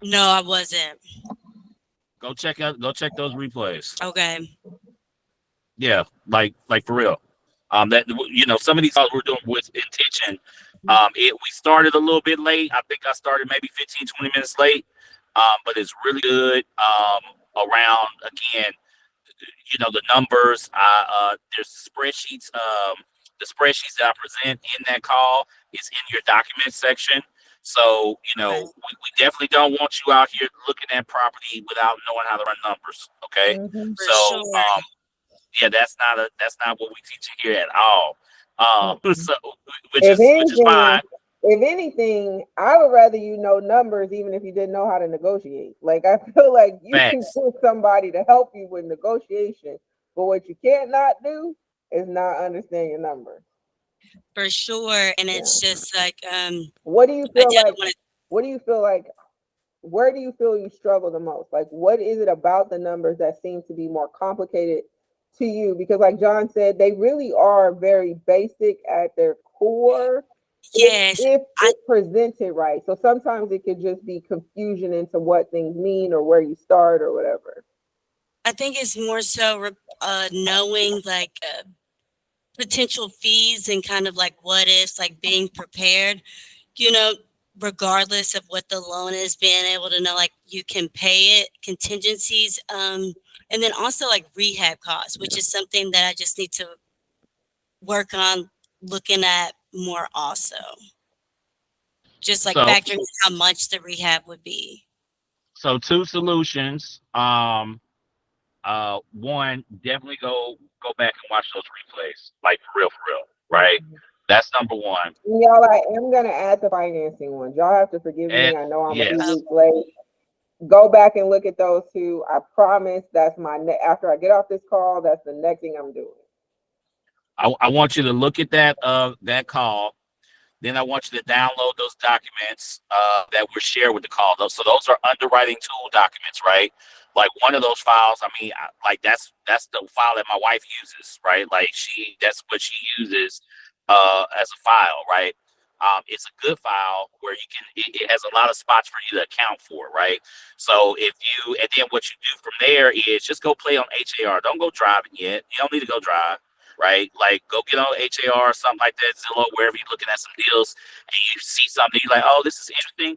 No, I wasn't. Go check those replays. Okay. Yeah, like for real. That some of these calls we're doing with intention. We started a little bit late. I think I started maybe 15, 20 minutes late. But it's really good. Around again, the numbers. There's spreadsheets. The spreadsheets that I present in that call is in your document section. So, we definitely don't want you out here looking at property without knowing how to run numbers. Okay. For So, sure. yeah, that's not what we teach you here at all. So, which If is fine. If anything, I would rather you know numbers, even if you didn't know how to negotiate. Like, I feel like you can get somebody to help you with negotiation, but what you can't not do is not understand your numbers. For sure. And it's just like, what do you feel like? What do you feel like? Where do you feel you struggle the most? Like, what is it about the numbers that seem to be more complicated to you? Because, like John said, they really are very basic at their core. Yes, if presented right. So sometimes it could just be confusion into what things mean or where you start or whatever. I think it's more so knowing, like, potential fees and kind of like what ifs, like being prepared, regardless of what the loan is, being able to know, like, you can pay it, contingencies, and then also like rehab costs, which is something that I just need to work on looking at more also. Just like factoring in how much the rehab would be. So 2 solutions. One, definitely go back and watch those replays, like for real, right? That's number one. Y'all, I am gonna add the financing ones. Y'all have to forgive me. I know I'm a few weeks late. Go back and look at those 2. I promise that's after I get off this call, that's the next thing I'm doing. I want you to look at that call. Then I want you to download those documents that were shared with the call. So those are underwriting tool documents, right? Like one of those files, that's the file that my wife uses, right? Like that's what she uses as a file, right? It's a good file where it has a lot of spots for you to account for, right? So and then what you do from there is just go play on HAR. Don't go driving yet. You don't need to go drive. Right? Like, go get on HAR or something like that, Zillow, wherever you're looking at some deals, and you see something, you're like, oh, this is interesting.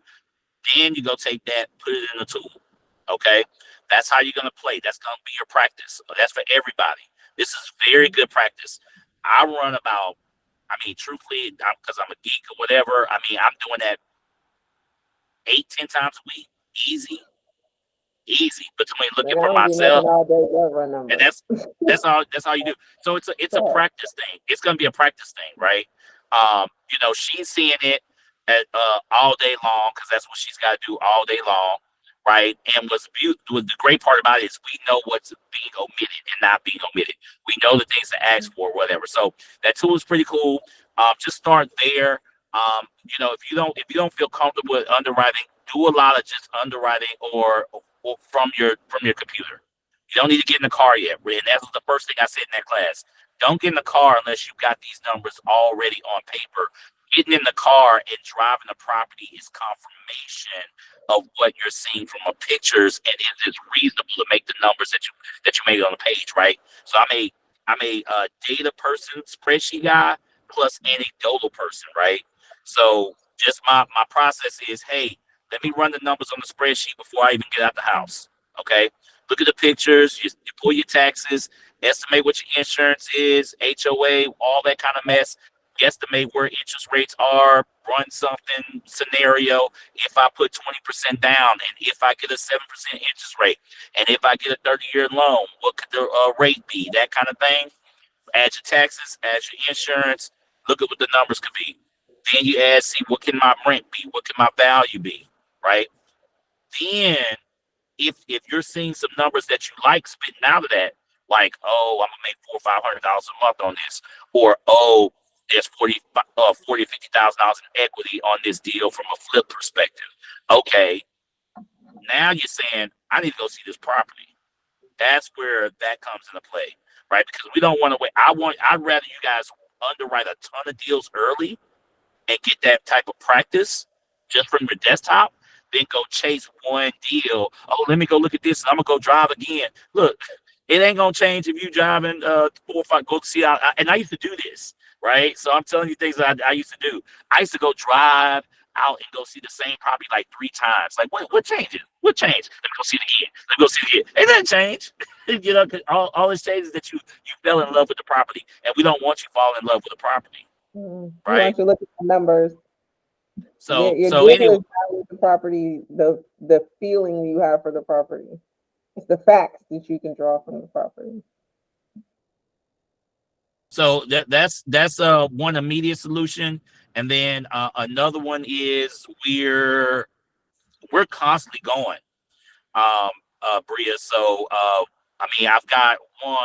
Then you go take that, put it in the tool. Okay? That's how you're going to play. That's going to be your practice. That's for everybody. This is very good practice. I run about, truthfully, because I'm a geek or whatever, I'm doing that 8-10 times a week. Easy between looking for myself, and that's all you do. So it's a practice thing. It's gonna be a practice thing, right? She's seeing it all day long, because that's what she's got to do all day long, right? And the great part about it is we know what's being omitted and not being omitted. We know the things to ask for, whatever. So that tool is pretty cool. Just start there. If you don't feel comfortable with underwriting, do a lot of just underwriting or from your computer. You don't need to get in the car yet. And that was the first thing I said in that class. Don't get in the car unless you've got these numbers already on paper. Getting in the car and driving the property is confirmation of what you're seeing from the pictures, and it is reasonable to make the numbers that you made on the page, right? So I'm a data person, spreadsheet guy, plus anecdotal person, right? So just my process is, hey, let me run the numbers on the spreadsheet before I even get out the house. Okay. Look at the pictures. You pull your taxes, estimate what your insurance is, HOA, all that kind of mess. guesstimate where interest rates are, run something scenario. If I put 20% down, and if I get a 7% interest rate, and if I get a 30-year loan, what could the rate be? That kind of thing. Add your taxes, add your insurance. Look at what the numbers could be. Then you add, see what can my rent be? What can my value be? Right? Then if you're seeing some numbers that you like spitting out of that, like, oh, I'm gonna make $400,000 or $500,000 a month on this, or oh, there's $40,000 to $50,000 in equity on this deal from a flip perspective. Okay, now you're saying I need to go see this property. That's where that comes into play, right? Because we don't want to wait. I'd rather you guys underwrite a ton of deals early and get that type of practice just from your desktop, then go chase one deal. Oh, let me go look at this. I'm gonna go drive again. Look, it ain't gonna change if you driving 4 or 5. Go see out. And I used to do this, right? So I'm telling you things that I used to do. I used to go drive out and go see the same property like 3 times. Like, what changes? What changed? Let me go see it again. Let me go see it again. It doesn't change. You know, 'cause all it changes is that you fell in love with the property, and we don't want you falling in love with the property, You right? want to look at the numbers. So Your so deal anyway, is not with the property, the feeling you have for the property. It's the facts that you can draw from the property. so that's one immediate solution, and then another one is we're constantly going, Bria. So I mean, I've got 1,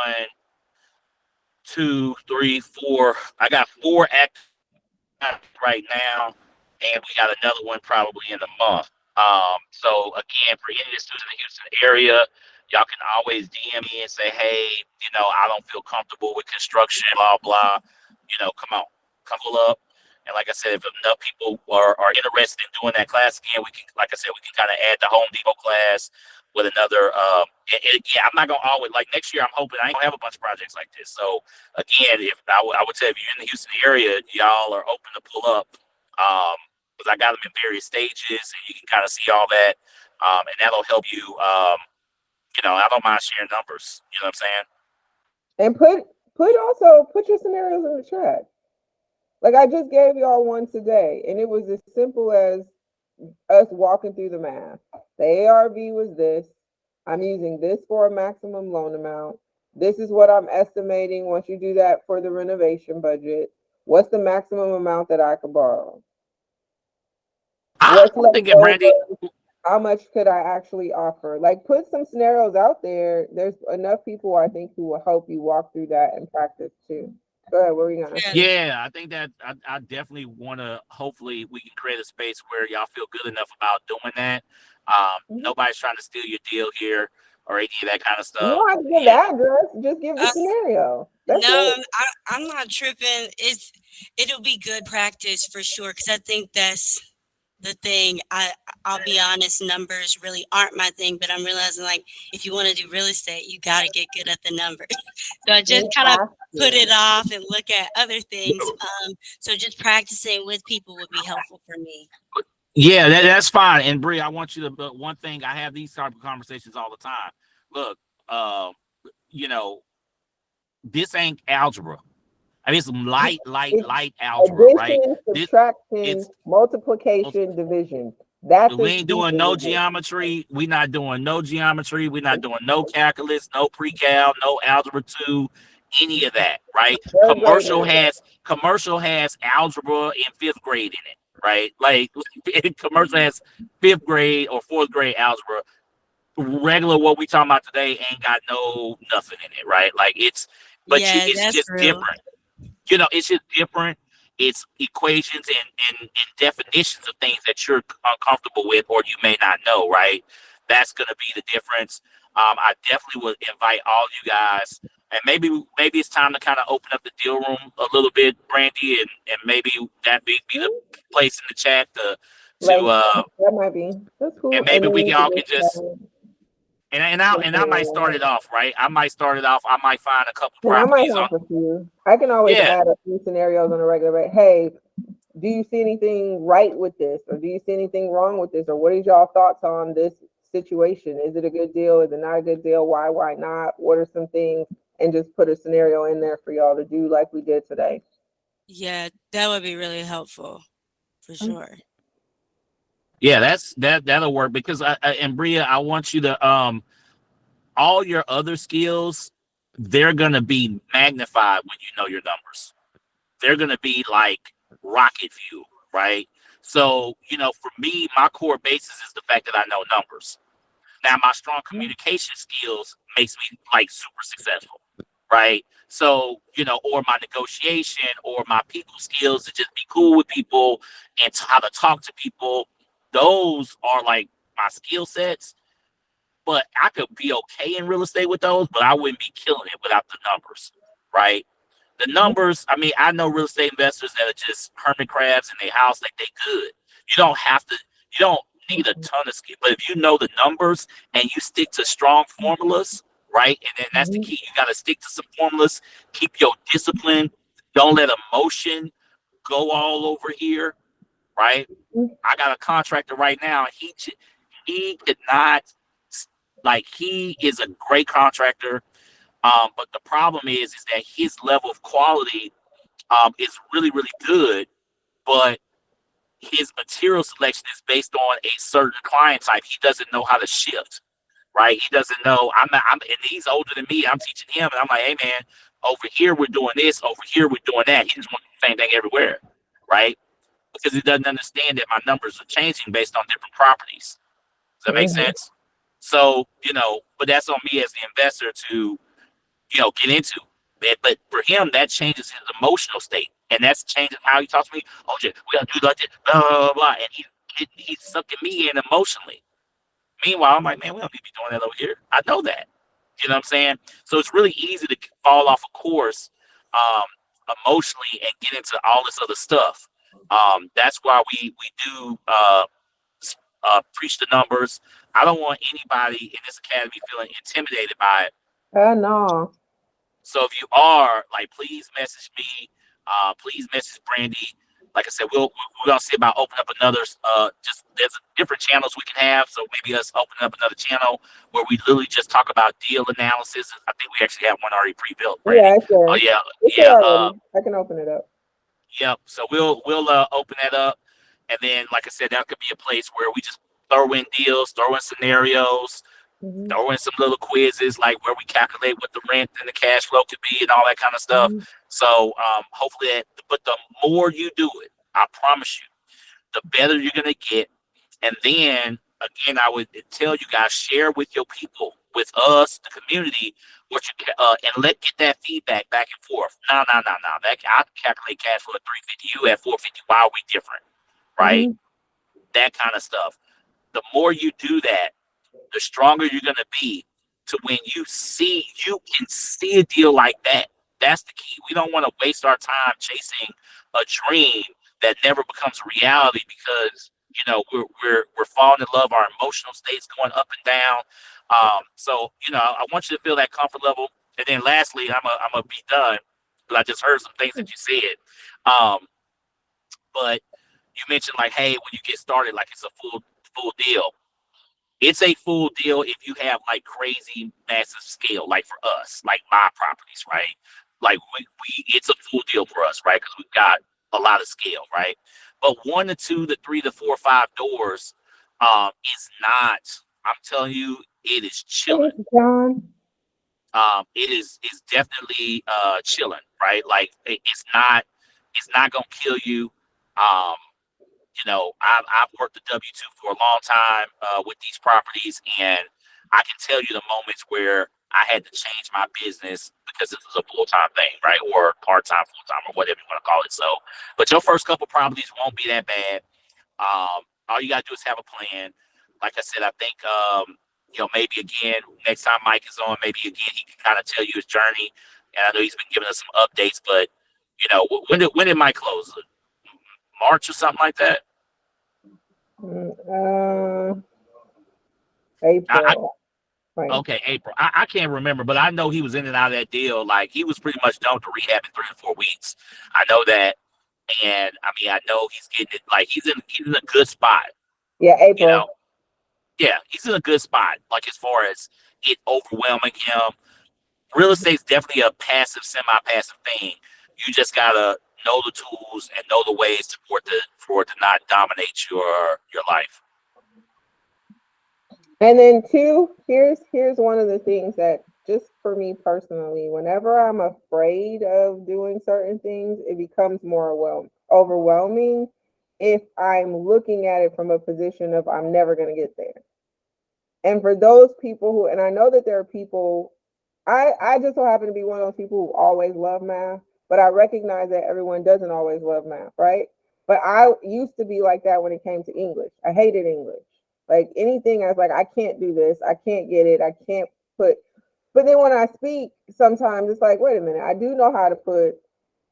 2, 3, 4. I got 4 active right now, and we got another one probably in a month. So again, for any of the students in the Houston area, y'all can always DM me and say, hey, I don't feel comfortable with construction, blah blah. Come on, come pull up. And like I said, if enough people are interested in doing that class again, we can, like I said, we can kind of add the Home Depot class with another. Yeah, I'm not gonna always, like, next year. I'm hoping I ain't gonna have a bunch of projects like this. So again, if I would say if you're in the Houston area, y'all are open to pull up, because I got them in various stages, and you can kind of see all that, and that'll help you. I don't mind sharing numbers. You know what I'm saying? And put your scenarios in the chat. Like, I just gave y'all one today, and it was as simple as us walking through the math. The ARV was this. I'm using this for a maximum loan amount. This is what I'm estimating once you do that for the renovation budget. What's the maximum amount that I could borrow? What's I'm left thinking, Brandy. over? How much could I actually offer? Like, put some scenarios out there. There's enough people, I think, who will help you walk through that and practice too. Go ahead, what are we gonna say? Yeah, I think that I definitely want to. Hopefully, we can create a space where y'all feel good enough about doing that. Nobody's trying to steal your deal here or any of that kind of You stuff. don't have to give the address, just give the scenario. That's No, it. I'm not tripping. It'll be good practice for sure, because I think that's the thing. I'll be honest, numbers really aren't my thing, but I'm realizing, like, if you want to do real estate, you got to get good at the numbers. So I just kind of put it off and look at other things. So just practicing with people would be helpful for me. Yeah, that's fine. And Bree, I want you to. But one thing, I have these type of conversations all the time. Look, this ain't algebra. I mean, it's light algebra, right? Addition, subtraction, multiplication, division. That's we ain't doing no geometry. We're not doing no geometry. We're not doing no calculus, no pre-cal, no algebra 2, any of that, right? Commercial has algebra in 5th grade in it, right? Like, commercial has 5th grade or 4th grade algebra. Regular, what we talking about today, ain't got nothing in it, right? Like, it's just different. It's just different. It's equations and definitions of things that you're uncomfortable with or you may not know, right? That's going to be the difference. I definitely would invite all you guys, and maybe it's time to kind of open up the deal room a little bit, Brandy, and maybe that be the place in the chat to that might be. That's cool. And maybe we all can just. And I might start it off, right? I might find a couple properties. I might have a few. I can always add a few scenarios on a regular basis. Hey, do you see anything right with this? Or do you see anything wrong with this? Or what is y'all thoughts on this situation? Is it a good deal? Is it not a good deal? Why not? What are some things? And just put a scenario in there for y'all to do like we did today. Yeah, that would be really helpful for sure. Yeah, that'll work because and Bria, I want you to all your other skills, they're gonna be magnified when you know your numbers. They're gonna be like rocket fuel, right? So, for me, my core basis is the fact that I know numbers. Now, my strong communication skills makes me like super successful, right? So, or my negotiation or my people skills to just be cool with people and how to talk to people, those are like my skill sets. But I could be okay in real estate with those, but I wouldn't be killing it without the numbers, right? The numbers, I mean, I know real estate investors that are just hermit crabs in their house, like they good. You don't have to, you don't need a ton of skill, but if you know the numbers and you stick to strong formulas, right? And then that's the key. You got to stick to some formulas, keep your discipline, don't let emotion go all over here, right? I got a contractor right now. He could not, like, he is a great contractor. But the problem is that his level of quality is really, really good, but his material selection is based on a certain client type. He doesn't know how to shift, right? He doesn't know. And he's older than me. I'm teaching him, and I'm like, hey, man, over here we're doing this, over here we're doing that. He just wants the same thing everywhere, right? Because he doesn't understand that my numbers are changing based on different properties. Does that make sense? So, but that's on me as the investor to get into it. But for him, that changes his emotional state, and that's changing how he talks to me. Oh, shit, we gotta do like this, blah, blah, blah. And he's sucking me in emotionally. Meanwhile, I'm like, man, we don't need to be doing that over here. I know that. You know what I'm saying? So it's really easy to fall off a course emotionally and get into all this other stuff. That's why we do preach the numbers. I don't want anybody in this academy feeling intimidated by it. No. So if you are, like, please message me. Please message Brandy. Like I said, we're gonna see about opening up another. Just there's different channels we can have. So maybe us opening up another channel where we literally just talk about deal analysis. I think we actually have one already pre-built. Brandy. Yeah, sure. Oh yeah, It's yeah. already. I can open it up. Yep. So we'll open that up, and then, like I said, that could be a place where we just throw in deals, throw in scenarios. Throw in some little quizzes like where we calculate what the rent and the cash flow could be and all that kind of stuff. So hopefully but the more you do it, I promise you, the better you're going to get. And then again, I would tell you guys, share with your people, with us, the community, what you and get that feedback back and forth. No. That I calculate cash flow at 350, you at 450. Why are we different? Right? That kind of stuff. The more you do that, the stronger you're going to be to when you can see a deal like that. That's the key. We don't want to waste our time chasing a dream that never becomes a reality because, we're falling in love. Our emotional state's going up and down. So, I want you to feel that comfort level. And then lastly, I'm going to be done, but I just heard some things that you said. But you mentioned like, hey, when you get started, like it's a full deal. It's a full deal if you have like crazy massive scale, like for us, like my properties, right? Like it's a full deal for us, right? Because we've got a lot of scale, right? But 1 to 2 to 3 to 4 or 5 doors is not. I'm telling you, it is chilling. It's definitely chilling, right? Like it's not gonna kill you. I've worked the W-2 for a long time with these properties, and I can tell you the moments where I had to change my business because this was a full-time thing, right? Or part-time, full-time, or whatever you want to call it. So, but your first couple properties won't be that bad. All you got to do is have a plan. Like I said, I think, maybe again, next time Mike is on, maybe again, he can kind of tell you his journey. And I know he's been giving us some updates, but, when did Mike close? March or something like that? April. Okay, April. I can't remember, but I know he was in and out of that deal. Like he was pretty much done to rehab in 3 or 4 weeks. I know that, and I mean, I know he's getting it. Like he's in a good spot. Yeah, April. Yeah, he's in a good spot. Like as far as it overwhelming him, real estate's definitely a passive, semi-passive thing. You just gotta know the tools, and know the ways for it to not dominate your life. And then two, here's one of the things that just for me personally, whenever I'm afraid of doing certain things, it becomes more overwhelming if I'm looking at it from a position of I'm never going to get there. And for those people who, and I know that there are people, I just so happen to be one of those people who always love math, but I recognize that everyone doesn't always love math, right? But I used to be like that when it came to English. I hated English. Like anything, I was like, I can't do this. I can't get it. I can't put. But then when I speak, sometimes it's like, wait a minute, I do know how to put.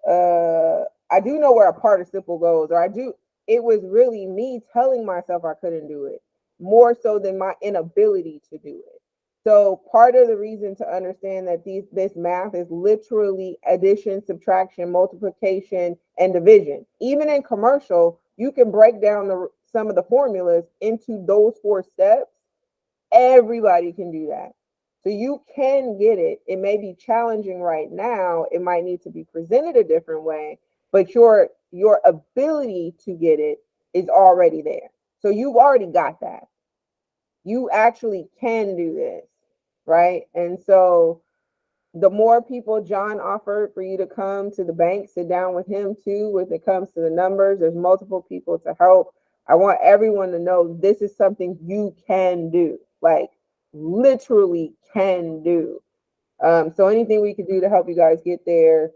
I do know where a participle goes, or I do. It was really me telling myself I couldn't do it, more so than my inability to do it. So part of the reason to understand that this math is literally addition, subtraction, multiplication, and division. Even in commercial, you can break down some of the formulas into those 4 steps. Everybody can do that. So you can get it. It may be challenging right now. It might need to be presented a different way, but your ability to get it is already there. So you've already got that. You actually can do this, right? And so the more people John offered for you to come to the bank, sit down with him too, when it comes to the numbers, there's multiple people to help. I want everyone to know this is something you can do, like literally can do. So anything we could do to help you guys get there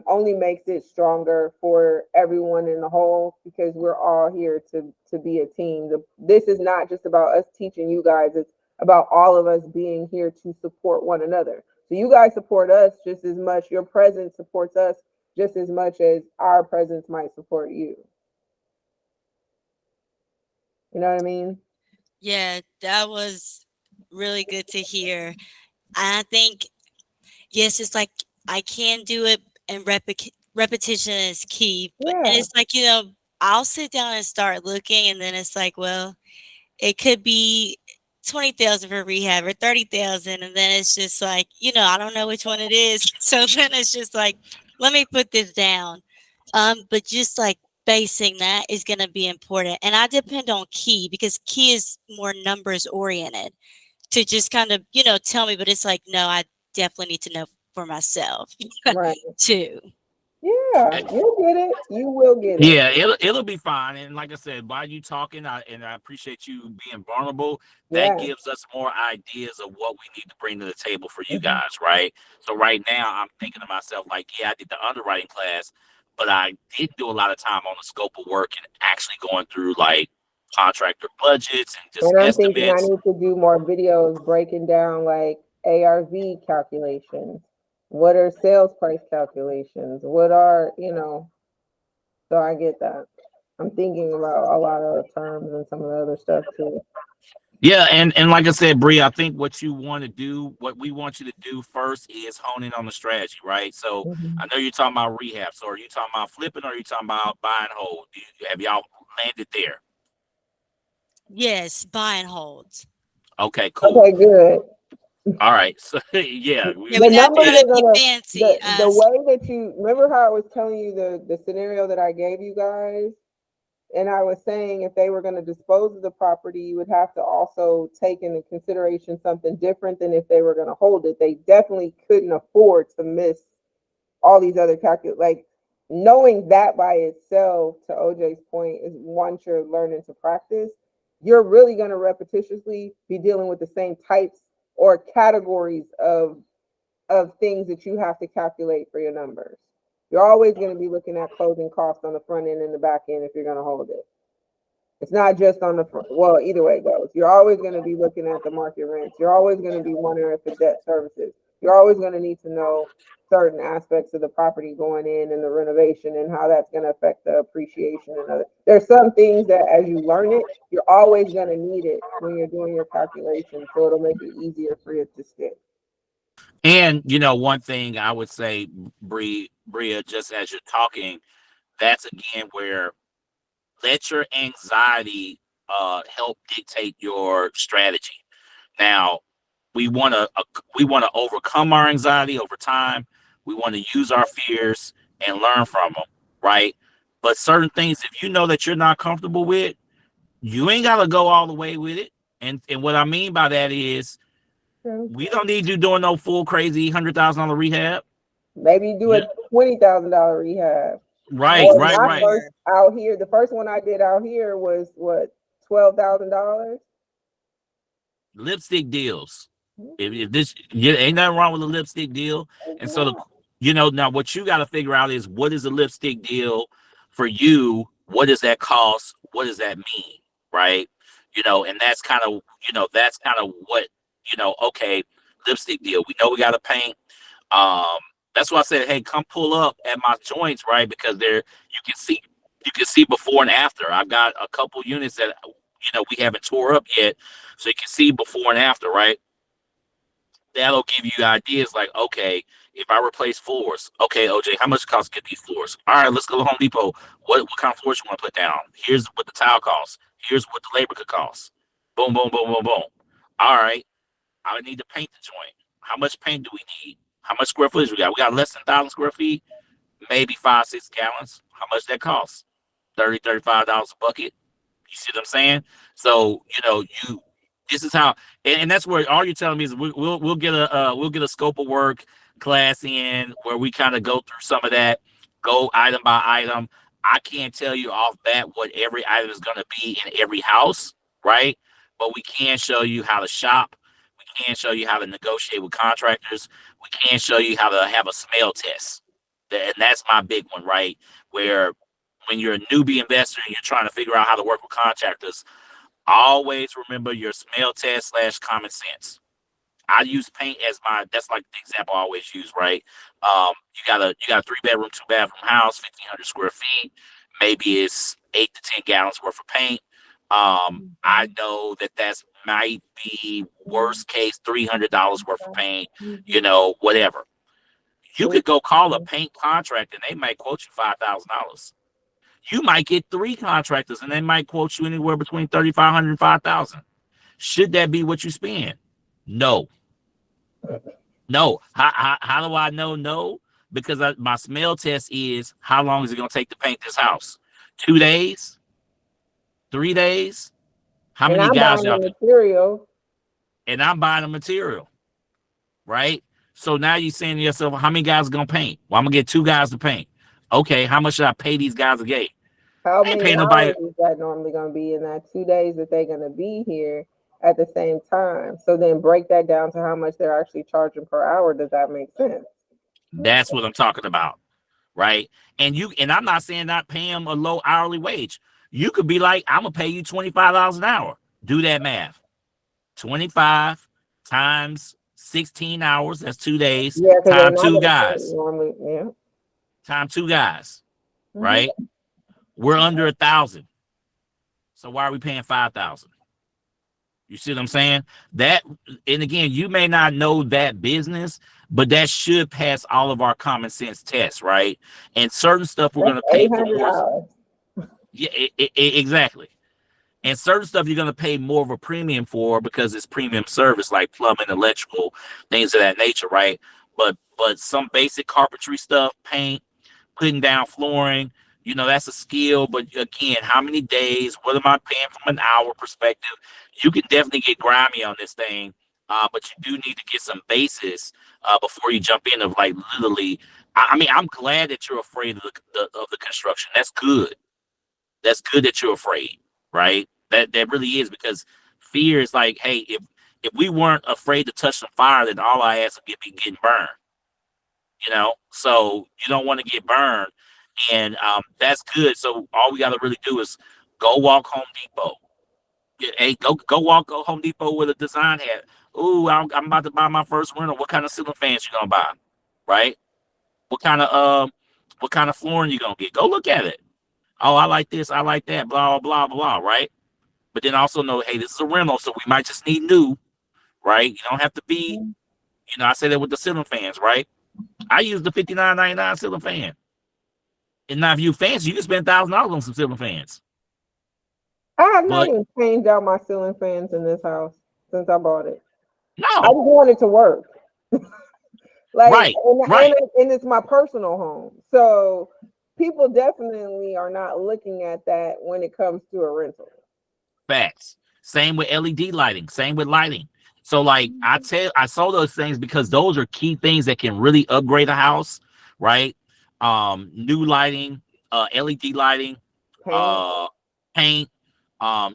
only makes it stronger for everyone in the whole, because we're all here to be a team. This is not just about us teaching you guys, it's about all of us being here to support one another. So you guys support us just as much, your presence supports us just as much as our presence might support you. You know what I mean? Yeah, that was really good to hear. I think, yes, it's like I can do it, and repetition is key. But and Yeah. it's like, I'll sit down and start looking, and then it's like, well, it could be 20,000 for rehab or 30,000, and then it's just like, I don't know which one it is. So then it's just like, let me put this down. But just like basing that is going to be important, and I depend on Key because Key is more numbers oriented to just kind of tell me. But it's like, no, I definitely need to know for myself Right. too. Yeah, you'll get it. You will get it. Yeah, it'll be fine. And like I said, while you talking, I appreciate you being vulnerable. That Yeah. gives us more ideas of what we need to bring to the table for you Mhm. guys, right? So right now, I'm thinking to myself, like, yeah, I did the underwriting class, but I didn't do a lot of time on the scope of work and actually going through like contractor budgets and just And I'm thinking I estimates. need to do more videos breaking down like ARV calculations. What are sales price calculations? What are, so I get that. I'm thinking about a lot of the terms and some of the other stuff too. Yeah, and like I said, Bree, I think what you want to do, what we want you to do first is hone in on the strategy, right? So Mhm. I know you're talking about rehab. So are you talking about flipping or are you talking about buy and hold? Have y'all landed there? Yes, buy and holds. Okay, cool. Okay, good. All right. So yeah, Yeah, The we're not numbers trying to are be gonna fancy. the way that you remember how I was telling you the scenario that I gave you guys, and I was saying if they were going to dispose of the property, you would have to also take into consideration something different than if they were going to hold it. They definitely couldn't afford to miss all these other calculations. Like knowing that by itself, to OJ's point, is once you're learning to practice, you're really going to repetitiously be dealing with the same types or categories of things that you have to calculate for your numbers. You're always going to be looking at closing costs on the front end and the back end if you're going to hold it. It's not just on the front. Well, either way it goes. You're always going to be looking at the market rents. You're always going to be wondering if the debt services. You're always going to need to know certain aspects of the property going in and the renovation and how that's going to affect the appreciation and other. There's some things that as you learn it, you're always going to need it when you're doing your calculations, so it'll make it easier for it to stick. And one thing I would say, Bria, just as you're talking, that's again where let your anxiety help dictate your strategy. Now, we want to overcome our anxiety over time. We want to use our fears and learn from them. right? But certain things, if you know that you're not comfortable with, you ain't got to go all the way with it. And what I mean by that is, we don't need you doing no full crazy $100,000 rehab. Maybe do a $20,000 rehab. Right, Or right, my right. first out here, the first one I did out here was what, $12,000. Lipstick deals. If this, ain't nothing wrong with a lipstick deal. And so, now what you got to figure out is, what is a lipstick deal for you? What does that cost? What does that mean? Right. And that's kind of, what, okay, lipstick deal. We know we got to paint. That's why I said, hey, come pull up at my joints, right? Because you can see before and after. I've got a couple units that, we haven't tore up yet. So you can see before and after, right? That'll give you ideas like, okay, if I replace floors, okay, OJ, how much it costs to get these floors? All right, let's go to Home Depot. What kind of floors you want to put down? Here's what the tile costs. Here's what the labor could cost. Boom, boom, boom, boom, boom. All right, I need to paint the joint. How much paint do we need? How much square footage we got? We got less than 1,000 square feet, maybe 5-6 gallons. How much that costs? $30, $35 a bucket. You see what I'm saying? So, this is how, and that's where all you're telling me is we'll get a scope of work class in where we kind of go through some of that, go item by item. I can't tell you off bat what every item is going to be in every house, right? But we can show you how to shop. We can show you how to negotiate with contractors. We can show you how to have a smell test. And that's my big one, right? Where when you're a newbie investor and you're trying to figure out how to work with contractors, always remember your smell test / common sense. I use paint as that's like the example I always use, right? You got a 3-bedroom, 2-bathroom house, 1,500 square feet. Maybe it's 8 to 10 gallons worth of paint. I know that might be worst case $300 worth of paint, whatever. You could go call a paint contractor and they might quote you $5,000. You might get 3 contractors and they might quote you anywhere between $3,500 and $5,000. Should that be what you spend? No. How do I know no? Because my smell test is, how long is it going to take to paint this house? 2 days? 3 days? How many guys out there? Material. And I'm buying the material, right? So now you're saying to yourself, how many guys are going to paint? Well, I'm going to get 2 guys to paint. Okay, how much should I pay these guys a day? How many hours is that normally going to be in that 2 days that they're going to be here at the same time? So then break that down to how much they're actually charging per hour. Does that make sense? That's what I'm talking about, right? And I'm not saying not pay them a low hourly wage. You could be like, I'm going to pay you $25 an hour. Do that math. 25 times 16 hours, that's 2 days. Time 2 guys. Time 2 guys, right? We're under 1,000. So why are we paying 5,000? You see what I'm saying? That, and again, you may not know that business, but that should pass all of our common sense tests, right? And certain stuff we're going to pay for more. Yeah, exactly. And certain stuff you're going to pay more of a premium for because it's premium service, like plumbing, electrical, things of that nature, right? But some basic carpentry stuff, paint, putting down flooring, that's a skill. But again, how many days? What am I paying from an hour perspective? You can definitely get grimy on this thing, but you do need to get some basis before you jump in. Of like literally, I'm glad that you're afraid of the construction. That's good. That's good that you're afraid, right? That really is, because fear is like, hey, if we weren't afraid to touch some fire, then all our ass would be getting burned. So you don't want to get burned. And that's good. So all we got to really do is go walk Home Depot. Go walk Home Depot with a design hat. Ooh, I'm about to buy my first rental. What kind of ceiling fans you gonna buy? Right? What kind of flooring you gonna get? Go look at it. Oh, I like this. I like that. Blah blah blah blah. Right? But then also know, hey, this is a rental, so we might just need new. Right? You don't have to be. I say that with the ceiling fans. Right? I use the $59.99 ceiling fan. And now, if you fancy, you can spend $1,000 on some ceiling fans. I have not even changed out my ceiling fans in this house since I bought it. No, I just want it to work. Right. And it's my personal home. So people definitely are not looking at that when it comes to a rental. Facts. Same with LED lighting. Same with lighting. So like I saw those things because those are key things that can really upgrade a house, right? New lighting, LED lighting, Paint, paint,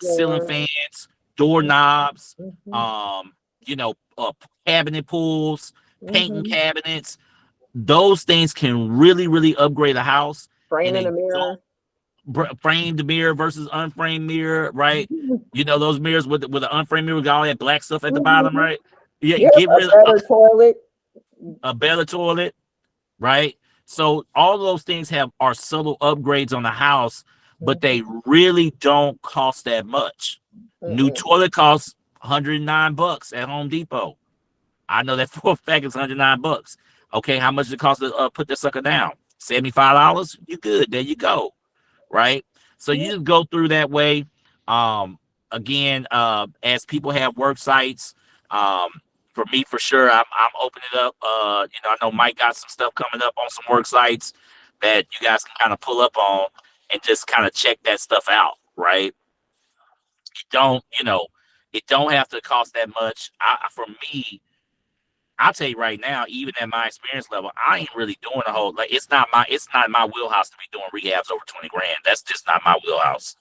ceiling door. fans, doorknobs, Mhm. you know, cabinet pulls, painting Mhm. cabinets. Those things can really, really upgrade a house, and Framing a they mirror. don't framed mirror versus unframed mirror, right? You know those mirrors with the unframed mirror with all that black stuff at the bottom, Mhm. right? Yeah, Yep, get a rid of better toilet. a better toilet, right? So all those things are subtle upgrades on the house, but they Mhm. really don't cost that much. New Mm-mm. toilet costs $109 at Home Depot. I know that for a fact it's $109. Okay, how much does it cost to put this sucker down? $75. You good? There you go. Right? So you Yep. just go through that way. Um, Again, as people have work sites, um, for me for sure, I'm opening up. I know Mike got some stuff coming up on some work sites that you guys can kind of pull up on and just kind of check that stuff out, right? It don't have to cost that much. For me, I'll tell you right now, even at my experience level, I ain't really doing a whole like it's not my wheelhouse to be doing rehabs over 20 grand. That's just not my wheelhouse.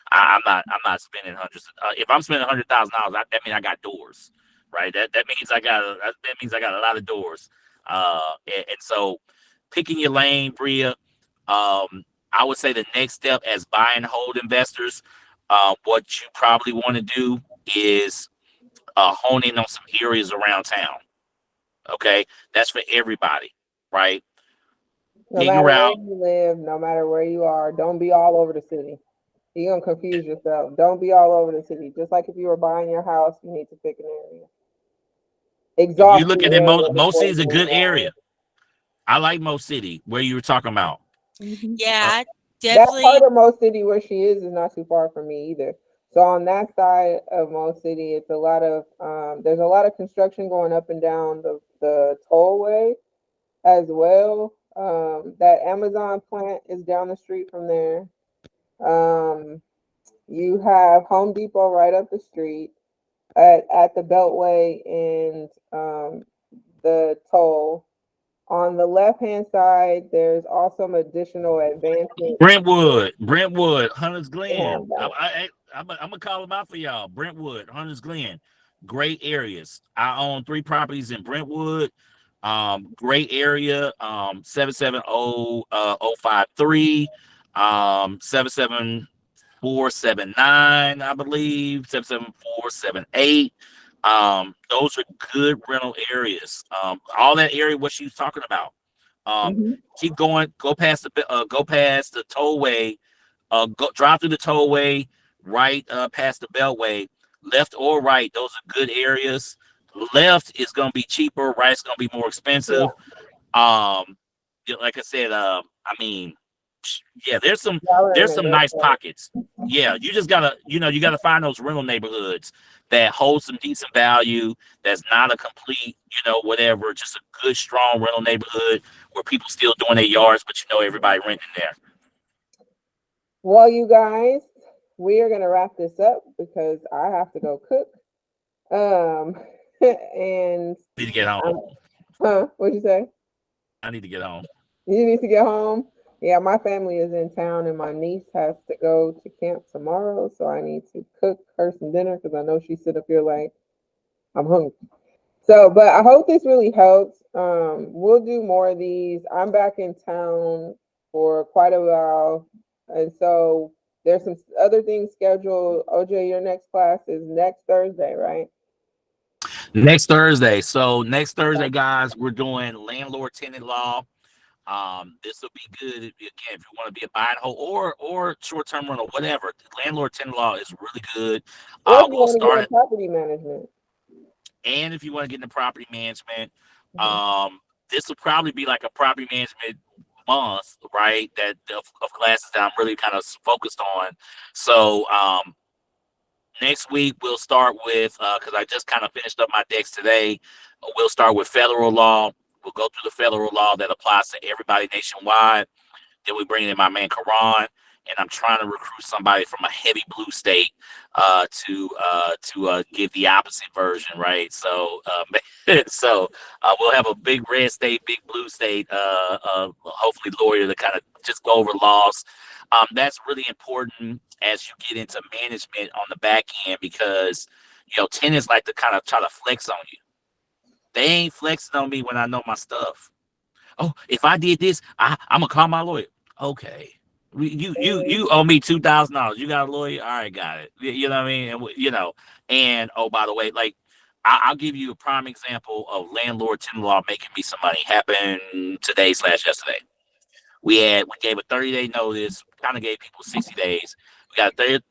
I'm not spending hundreds. If I'm spending $100,000, that means I got doors, right? That means I got a lot of doors. And so picking your lane, Bria. I would say the next step as buy and hold investors, what you probably want to do is hone in on some areas around town. Okay, that's for everybody, right? No Figure matter where out. you live, no matter where you are, don't be all over the city. You're gonna confuse yourself. Don't be all over the city. Just like if you were buying your house, you need to pick an area. If you Exhaust look the at it, area Mo before City you is a move good on. area. I like Mo City, where you were talking about. Mhm. Yeah, Uh, I That part definitely. of Mo City where she is not too far from me either. So on that side of Mo City, it's a lot of there's a lot of construction going up and down the tollway as well. That Amazon plant is down the street from there. Um, you have Home Depot right up the street at the Beltway and the toll. On the left hand side, there's also some additional advancement. Brentwood, Hunters Glen. Behind that. I'm gonna call them out for y'all. Brentwood, Hunters Glen, great areas. I own 3 properties in Brentwood. Great area. 770-053, 77479, I believe, 77478. Those are good rental areas. All that area what she's talking about. Um, Mm-hmm. Keep going. Go past the tollway. Go drive through the tollway. Right past the beltway. Left or right. Those are good areas. Left is gonna be cheaper. Right is gonna be more expensive. Yeah, Like I said. I mean, yeah. There's some y'all are in there's a some good nice place. pockets. Yeah, you just gotta you gotta find those rental neighborhoods that hold some decent value. That's not a complete whatever. Just a good strong rental neighborhood where people still doing their yards, but everybody renting there. Well, you guys, we are gonna wrap this up because I have to go cook. Um, and I need to get home. what'd you say? I need to get home. You need to get home. Yeah, my family is in town, and my niece has to go to camp tomorrow, so I need to cook her some dinner because I know she sit up here like I'm hungry. So, but I hope this really helps. We'll do more of these. I'm back in town for quite a while, and so there's some other things scheduled. OJ, your next class is next Thursday, right? Next Thursday. So next Thursday, guys, we're doing landlord tenant law. This will be good if you want to be a buy and hold or short term rental, whatever. Landlord tenant law is really good. Or if you We'll want to get start in it, property management. and if you want to get into property management, Mhm. this will probably be like a property management month, right? That of classes that I'm really kind of focused on. So next week we'll start with because I just kind of finished up my decks today. We'll start with federal law. We'll go through the federal law that applies to everybody nationwide. Then we bring in my man Karan, and I'm trying to recruit somebody from a heavy blue state to give the opposite version, right? So we'll have a big red state, big blue state, hopefully lawyer to kind of just go over laws. That's really important as you get into management on the back end, because tenants like to kind of try to flex on you. They ain't flexing on me when I know my stuff. Oh, if I did this, I'm gonna call my lawyer. Okay, you owe me $2,000. You got a lawyer? All right, got it. You know what I mean? And oh, by the way, like I'll give you a prime example of landlord-tenant law making me some money. Happened today/yesterday. We gave a 30-day notice. Kind of gave people 60 days. We got gave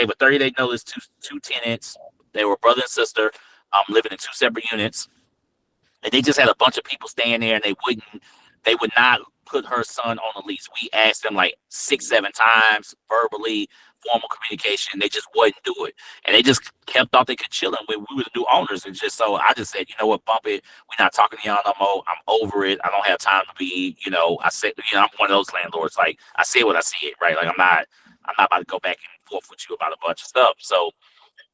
a 30-day notice to two tenants. They were brother and sister, living in two separate units. And they just had a bunch of people staying there, and they would not put her son on the lease. We asked them like 6-7 times, verbally, formal communication. They just wouldn't do it. And they just thought they could chill when we were the new owners. And so I just said, you know what, bump it. We're not talking to y'all no more. I'm over it. I don't have time to be, I said, I'm one of those landlords. Like, I say what I see it, right? Like, I'm not about to go back and forth with you about a bunch of stuff. So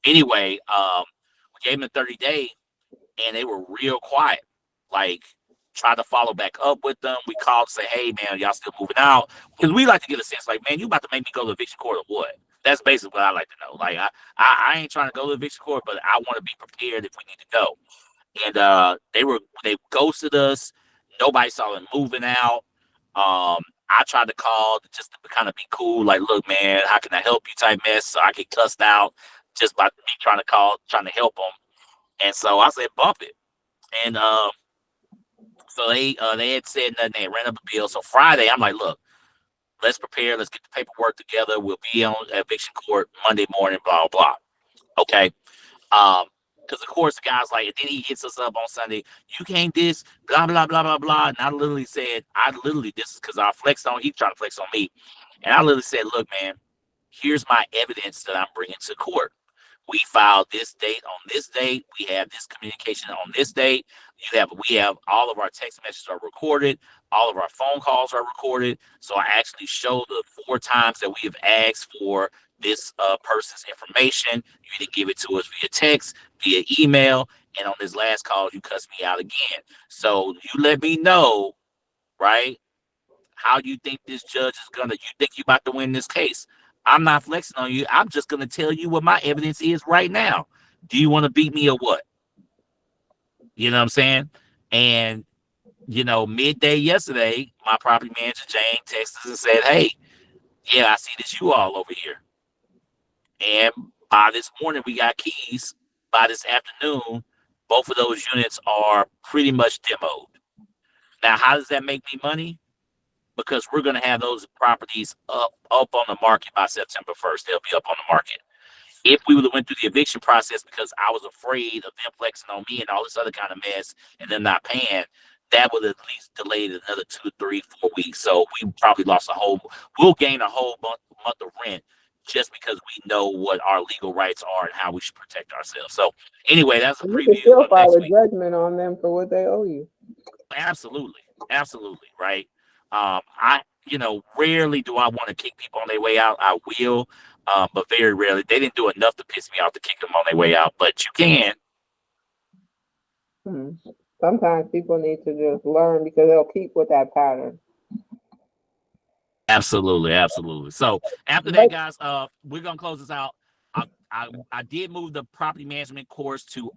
anyway, we gave them a 30-day. And they were real quiet, like tried to follow back up with them. We called to say, hey, man, y'all still moving out? Because we like to get a sense like, man, you about to make me go to eviction court or what? That's basically what I like to know. Like, I ain't trying to go to eviction court, but I want to be prepared if we need to go. And they ghosted us. Nobody saw them moving out. I tried to call just to kind of be cool, like, look, man, how can I help you type mess? So I get cussed out just by me trying to help them. And so I said, bump it. And so they had said nothing. They ran up a bill. So Friday, I'm like, look, let's prepare. Let's get the paperwork together. We'll be on eviction court Monday morning, blah, blah. Okay. Because, of course, the guy's like, and then he hits us up on Sunday. You can't this, blah, blah, blah, blah, blah. And I literally said, this is because I flexed on, he's trying to flex on me. And I literally said, look, man, here's my evidence that I'm bringing to court. We filed this date on this date. We have this communication on this date. We have all of our text messages are recorded. All of our phone calls are recorded. So I actually show the 4 times that we have asked for this person's information. You either give it to us via text, via email, and on this last call, you cuss me out again. So you let me know, right, how you think this judge is you think you about to win this case. I'm not flexing on you. I'm just going to tell you what my evidence is right now. Do you want to beat me or what? You know what I'm saying? And, midday yesterday, my property manager, Jane, texted us and said, hey, yeah, I see this you all over here. And by this morning, we got keys. By this afternoon, both of those units are pretty much demoed. Now, how does that make me money? Because we're going to have those properties up on the market by September 1st. They'll be up on the market. If we would have went through the eviction process because I was afraid of them flexing on me and all this other kind of mess and them not paying, that would have at least delayed another 2, 3, 4 weeks. So we probably we'll gain a whole month of rent just because we know what our legal rights are and how we should protect ourselves. So anyway, that's a preview. You can still file a judgment on them for what they owe you. Absolutely. Right. Rarely do I want to kick people on their way out. I will, but very rarely. They didn't do enough to piss me off to kick them on their way out, but you can. Sometimes people need to just learn because they'll keep with that pattern. Absolutely. So after that, guys, we're gonna close this out. I did move the property management course to